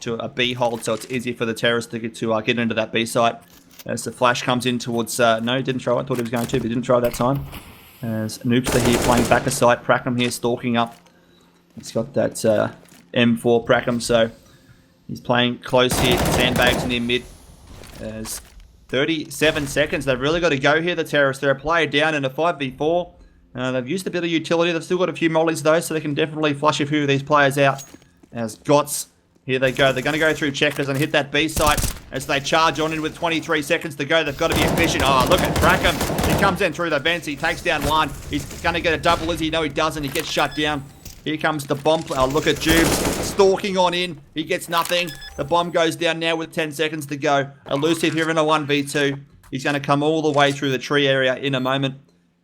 B: to a B hold, so it's easier for the terrorists to get into that B site. As the flash comes in towards... no, he didn't throw it. I thought he was going to, but he didn't throw it that time. As Noobster here playing back a site. Prackham here stalking up. He's got that M4 Prackham, so he's playing close here. Sandbags near mid. As 37 seconds. They've really got to go here, the terrorists. They're a player down in a 5v4. They've used a bit of utility. They've still got a few mollies though, so they can definitely flush a few of these players out. As Gots, here they go. They're going to go through checkers and hit that B site as they charge on in with 23 seconds to go. They've got to be efficient. Oh, look at Brackham. He comes in through the vents. He takes down one. He's going to get a double, is he? No, he doesn't. He gets shut down. Here comes the bomb. Oh, look at Jubes stalking on in. He gets nothing. The bomb goes down now with 10 seconds to go. Elusive here in a 1v2. He's going to come all the way through the tree area in a moment.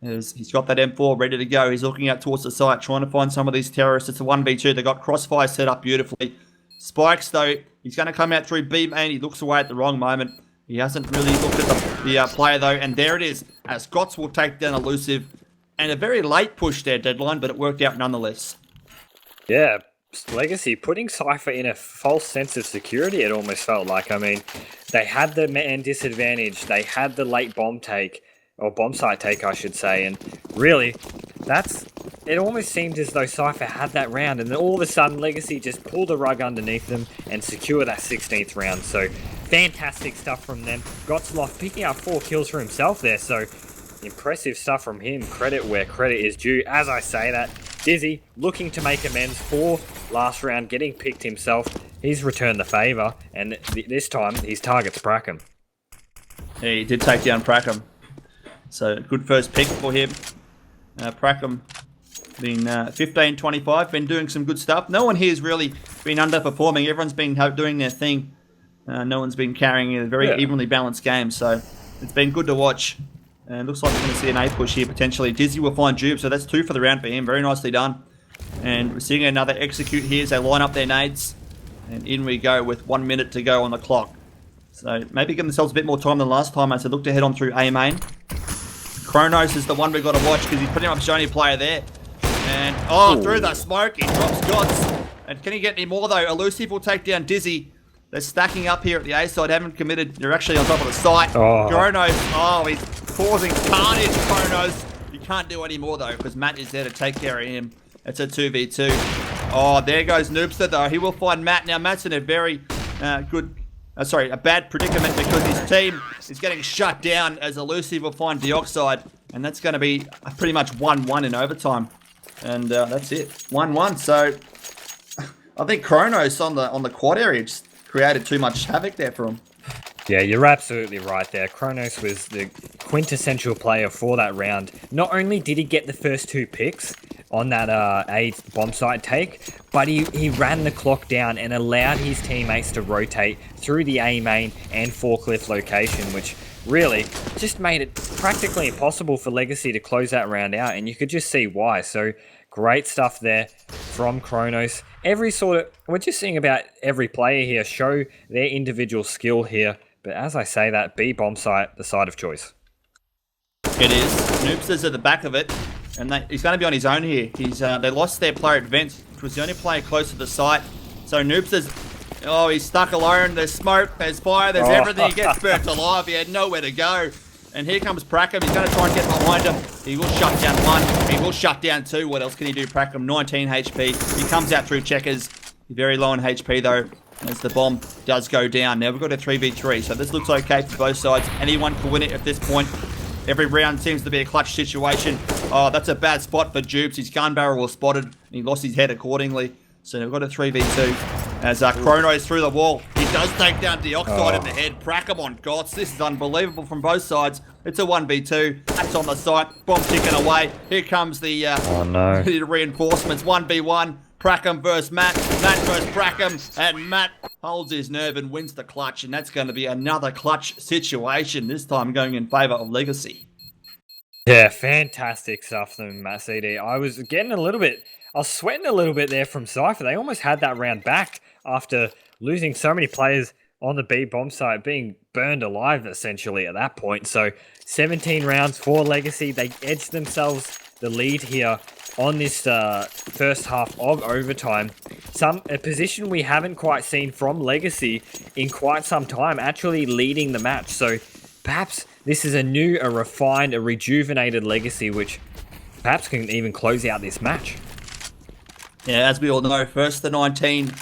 B: He's got that M4 ready to go. He's looking out towards the site, trying to find some of these terrorists. It's a 1v2. They've got crossfire set up beautifully. Spikes, though, he's going to come out through B main. He looks away at the wrong moment. He hasn't really looked at the player, though. And there it is, as Gots will take down Elusive. And a very late push there, Deadline, but it worked out nonetheless.
A: Yeah, Legacy putting Cypher in a false sense of security, it almost felt like. I mean, they had the man disadvantage, they had the late bomb take, or bomb site take, I should say, and really, it almost seemed as though Cypher had that round, and then all of a sudden, Legacy just pulled the rug underneath them and secured that 16th round. So, fantastic stuff from them. Gotzloff picking up 4 kills for himself there, so impressive stuff from him. Credit where credit is due. As I say that, Dizzy looking to make amends for last round, getting picked himself. He's returned the favour, and this time his target's Prackham.
B: Yeah, he did take down Prackham. So good first pick for him. Prackham been 15-25, been doing some good stuff. No one here has really been underperforming. Everyone's been doing their thing. No one's been carrying a very evenly balanced game, so it's been good to watch. And looks like we're going to see an A push here potentially. Dizzy will find Jupe, so that's 2 for the round for him. Very nicely done. And we're seeing another execute here as they line up their nades. And in we go with 1 minute to go on the clock. So maybe give themselves a bit more time than last time as they look to head on through A main. Kronos is the one we've got to watch because he's pretty much the only player there. And, through the smoke, he drops Gots. And can he get any more though? Elusive will take down Dizzy. They're stacking up here at the A side, haven't committed. They're actually on top of the site. Kronos, he's causing carnage, Kronos. You can't do any more though, because Matt is there to take care of him. It's a 2v2. Oh, there goes Noobster though. He will find Matt. Now, Matt's in a very a bad predicament because his team is getting shut down as Elusive will find Dioxide. And that's going to be pretty much 1-1 in overtime. And that's it. 1-1. So, I think Kronos on the quad area just created too much havoc there for him.
A: Yeah, you're absolutely right there. Kronos was the quintessential player for that round. Not only did he get the first 2 picks on that A bomb site take, but he ran the clock down and allowed his teammates to rotate through the A main and forklift location, which really just made it practically impossible for Legacy to close that round out, and you could just see why. So great stuff there from Kronos. We're just seeing about every player here show their individual skill here. But as I say that, B bomb site, the side of choice.
B: It is. Noobster's at the back of it, and he's going to be on his own here. They lost their player at Vents, which was the only player close to the site. So Noobster's, he's stuck alone. There's smoke, there's fire, there's everything. He gets burnt alive. He had nowhere to go. And here comes Prackham. He's going to try and get behind him. He will shut down 1. He will shut down 2. What else can he do, Prackham? 19 HP. He comes out through checkers. Very low on HP, though, as the bomb does go down. Now we've got a 3v3, so this looks okay for both sides. Anyone can win it at this point. Every round seems to be a clutch situation. Oh, that's a bad spot for Jupes. His gun barrel was spotted, and he lost his head accordingly. So we've got a 3v2. As Kronos through the wall. He does take down Dioxide in the head. Prackham on Gots. This is unbelievable from both sides. It's a 1v2. That's on the site. Bomb ticking away. Here comes the, the reinforcements. 1v1. Prackham versus Matt. Matt versus Prackham. And Matt holds his nerve and wins the clutch. And that's going to be another clutch situation. This time going in favour of Legacy.
A: Yeah, fantastic stuff from Matt CD. I was sweating a little bit there from Cypher. They almost had that round back after losing so many players on the B bomb site, being burned alive essentially at that point. So 17 rounds for Legacy. They edged themselves the lead here on this first half of overtime. A position we haven't quite seen from Legacy in quite some time, actually leading the match. So perhaps this is a new, a refined, a rejuvenated Legacy, which perhaps can even close out this match.
B: Yeah, as we all know, first to 19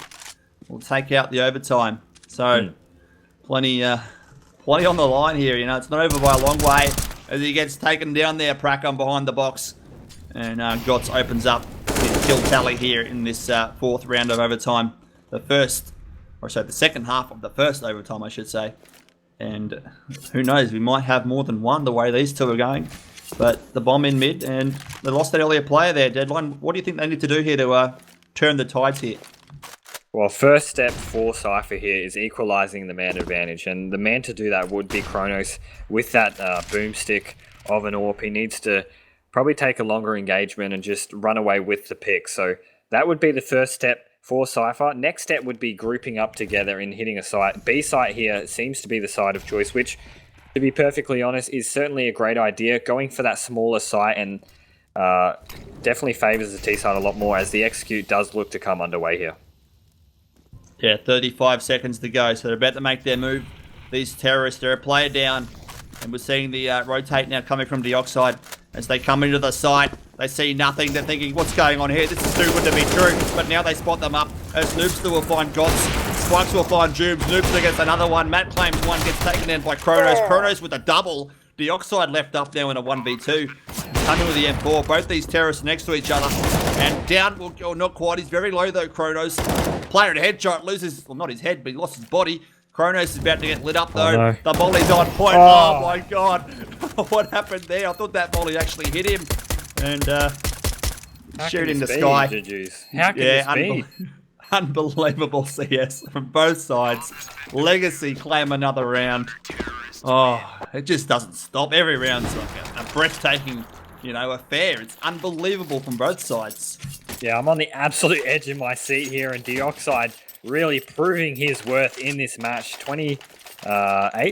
B: will take out the overtime. So plenty on the line here. You know, it's not over by a long way as he gets taken down there. Prackham behind the box, and Gots opens up his kill tally here in this 4th round of overtime. The second half of the first overtime, I should say. And who knows, we might have more than one the way these two are going. But the bomb in mid, and they lost that earlier player there. Deadline, what do you think they need to do here to turn the tides here?
A: Well, first step for Cypher here is equalising the man advantage. And the man to do that would be Kronos with that boomstick of an AWP. He needs to probably take a longer engagement and just run away with the pick. So that would be the first step for Cypher. Next step would be grouping up together and hitting a site. B site here seems to be the side of choice, which, to be perfectly honest, is certainly a great idea. Going for that smaller site and definitely favours the T side a lot more as the execute does look to come underway here.
B: Yeah, 35 seconds to go, so they're about to make their move. These terrorists, they're a player down, and we're seeing the rotate now coming from Dioxide. As they come into the site, they see nothing. They're thinking, what's going on here? This is too good to be true. But now they spot them up as Noobster will find Gots. Spikes will find Jubes. Noobster gets another one. Matt claims one, gets taken down by Kronos. Kronos with a double. Dioxide left up now in a 1v2. Coming with the M4. Both these terrorists next to each other. And down, well, not quite. He's very low though, Kronos. Player at headshot loses, well, not his head, but he lost his body. Kronos is about to get lit up though.
A: Oh, no.
B: The volley's on point. Oh my god. What happened there? I thought that volley actually hit him. And shoot in the sky.
A: How can this be?
B: Unbelievable CS from both sides. Legacy claim another round. Oh, it just doesn't stop. Every round's like a breathtaking, affair. It's unbelievable from both sides.
A: Yeah, I'm on the absolute edge of my seat here, and Dioxide really proving his worth in this match. 28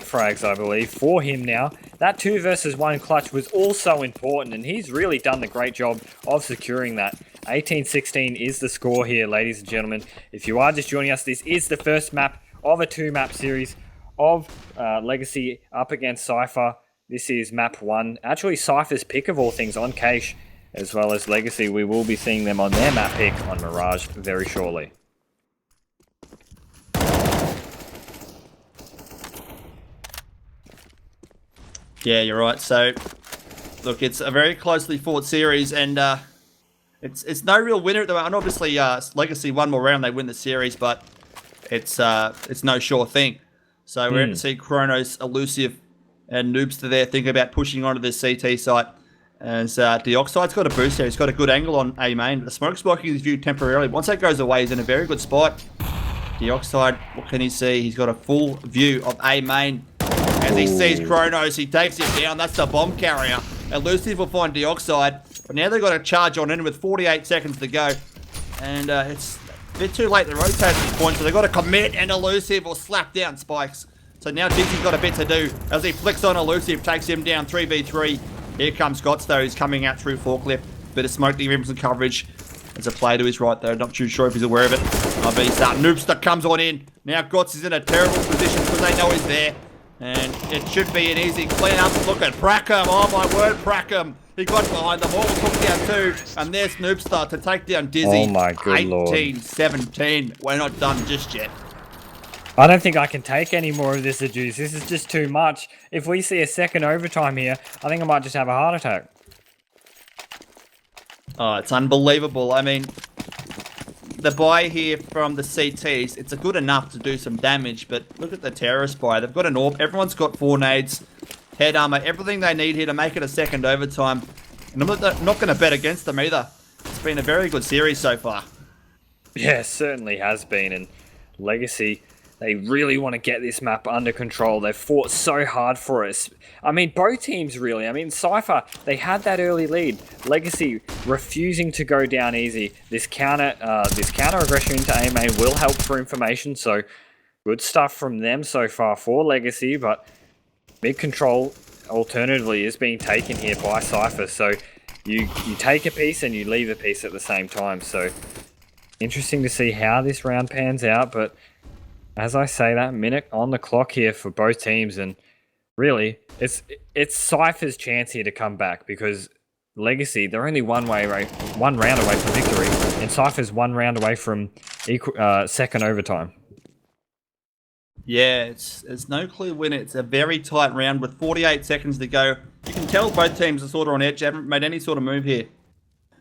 A: frags, I believe, for him now. That 2 versus 1 clutch was also important, and he's really done the great job of securing that. 18-16 is the score here, ladies and gentlemen. If you are just joining us, this is the first map of a 2-map series of Legacy up against Cypher. This is map 1. Actually, Cypher's pick of all things on Cache, as well as Legacy. We will be seeing them on their map pick on Mirage very shortly.
B: Yeah, you're right. So, look, it's a very closely fought series, and it's no real winner at the moment. And obviously, Legacy one more round, they win the series, but it's no sure thing. So we're going to see Kronos, Elusive, and Noobster there thinking about pushing onto this CT site. As Dioxide's got a boost there. He's got a good angle on A main. The smoke spiking is viewed temporarily. Once that goes away, he's in a very good spot. Dioxide, what can he see? He's got a full view of A main. As he sees Kronos, he takes him down. That's the bomb carrier. Elusive will find Dioxide. But now they've got to charge on in with 48 seconds to go. And it's a bit too late to rotate at this point, so they've got to commit, and Elusive will slap down Spikes. So now Dizzy's got a bit to do. As he flicks on Elusive, takes him down 3v3. Here comes Gots though, he's coming out through forklift. Bit of smoke to give him some coverage. There's a player to his right though, not too sure if he's aware of it. Noobster comes on in. Now Gots is in a terrible position because they know he's there. And it should be an easy clean up. Look at Brackham, oh my word, Brackham. He got behind them all, took down 2. And there's Noobster to take down Dizzy.
A: Oh my good lord.
B: 18-17, we're not done just yet.
A: I don't think I can take any more of this juice. This is just too much. If we see a second overtime here, I think I might just have a heart attack.
B: Oh, it's unbelievable. I mean, the buy here from the CTs, it's good enough to do some damage, but look at the terrorist buy. They've got an AWP. Everyone's got 4 nades, head armor, everything they need here to make it a second overtime. And I'm not going to bet against them either. It's been a very good series so far.
A: Yeah, it certainly has been. And Legacy, they really want to get this map under control. They've fought so hard for us. I mean, both teams really. I mean, Cypher, they had that early lead. Legacy refusing to go down easy. This counter aggression into A main will help for information. So good stuff from them so far for Legacy. But mid control alternatively is being taken here by Cypher. So you take a piece and you leave a piece at the same time. So interesting to see how this round pans out. But as I say, that minute on the clock here for both teams, and really, it's Cypher's chance here to come back because Legacy, they're only one round away from victory, and Cypher's 1 round away from second overtime.
B: Yeah, it's no clear winner. It's a very tight round with 48 seconds to go. You can tell both teams are sort of on edge. They haven't made any sort of move here,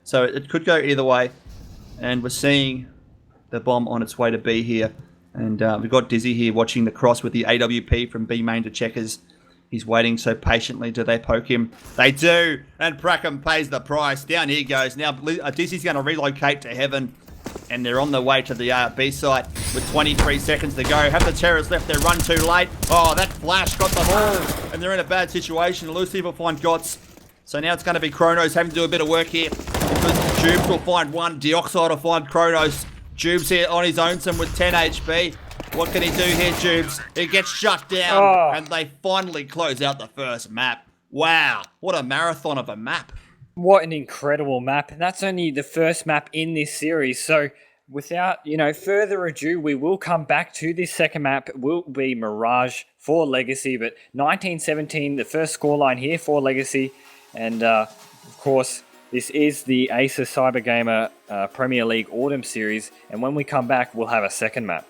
B: so it could go either way. And we're seeing the bomb on its way to B here. And we've got Dizzy here watching the cross with the AWP from B main to checkers. He's waiting so patiently. Do they poke him? They do. And Brackham pays the price. Down he goes. Now Dizzy's going to relocate to heaven. And they're on the way to the B site with 23 seconds to go. Have the terrorists left their run too late? Oh, that flash got them all. And they're in a bad situation. Elusive will find Gots. So now it's going to be Kronos having to do a bit of work here. Because Jubes will find 1. Dioxide will find Kronos. Jubes here on his own, with 10 HP. What can he do here, Jubes? He gets shut down, and they finally close out the first map. Wow, what a marathon of a map.
A: What an incredible map. And that's only the first map in this series. So without, further ado, we will come back to this second map. It will be Mirage for Legacy, but 1917, the first scoreline here for Legacy. And of course, this is the Acer CyberGamer Premier League Autumn Series. And when we come back, we'll have a second map.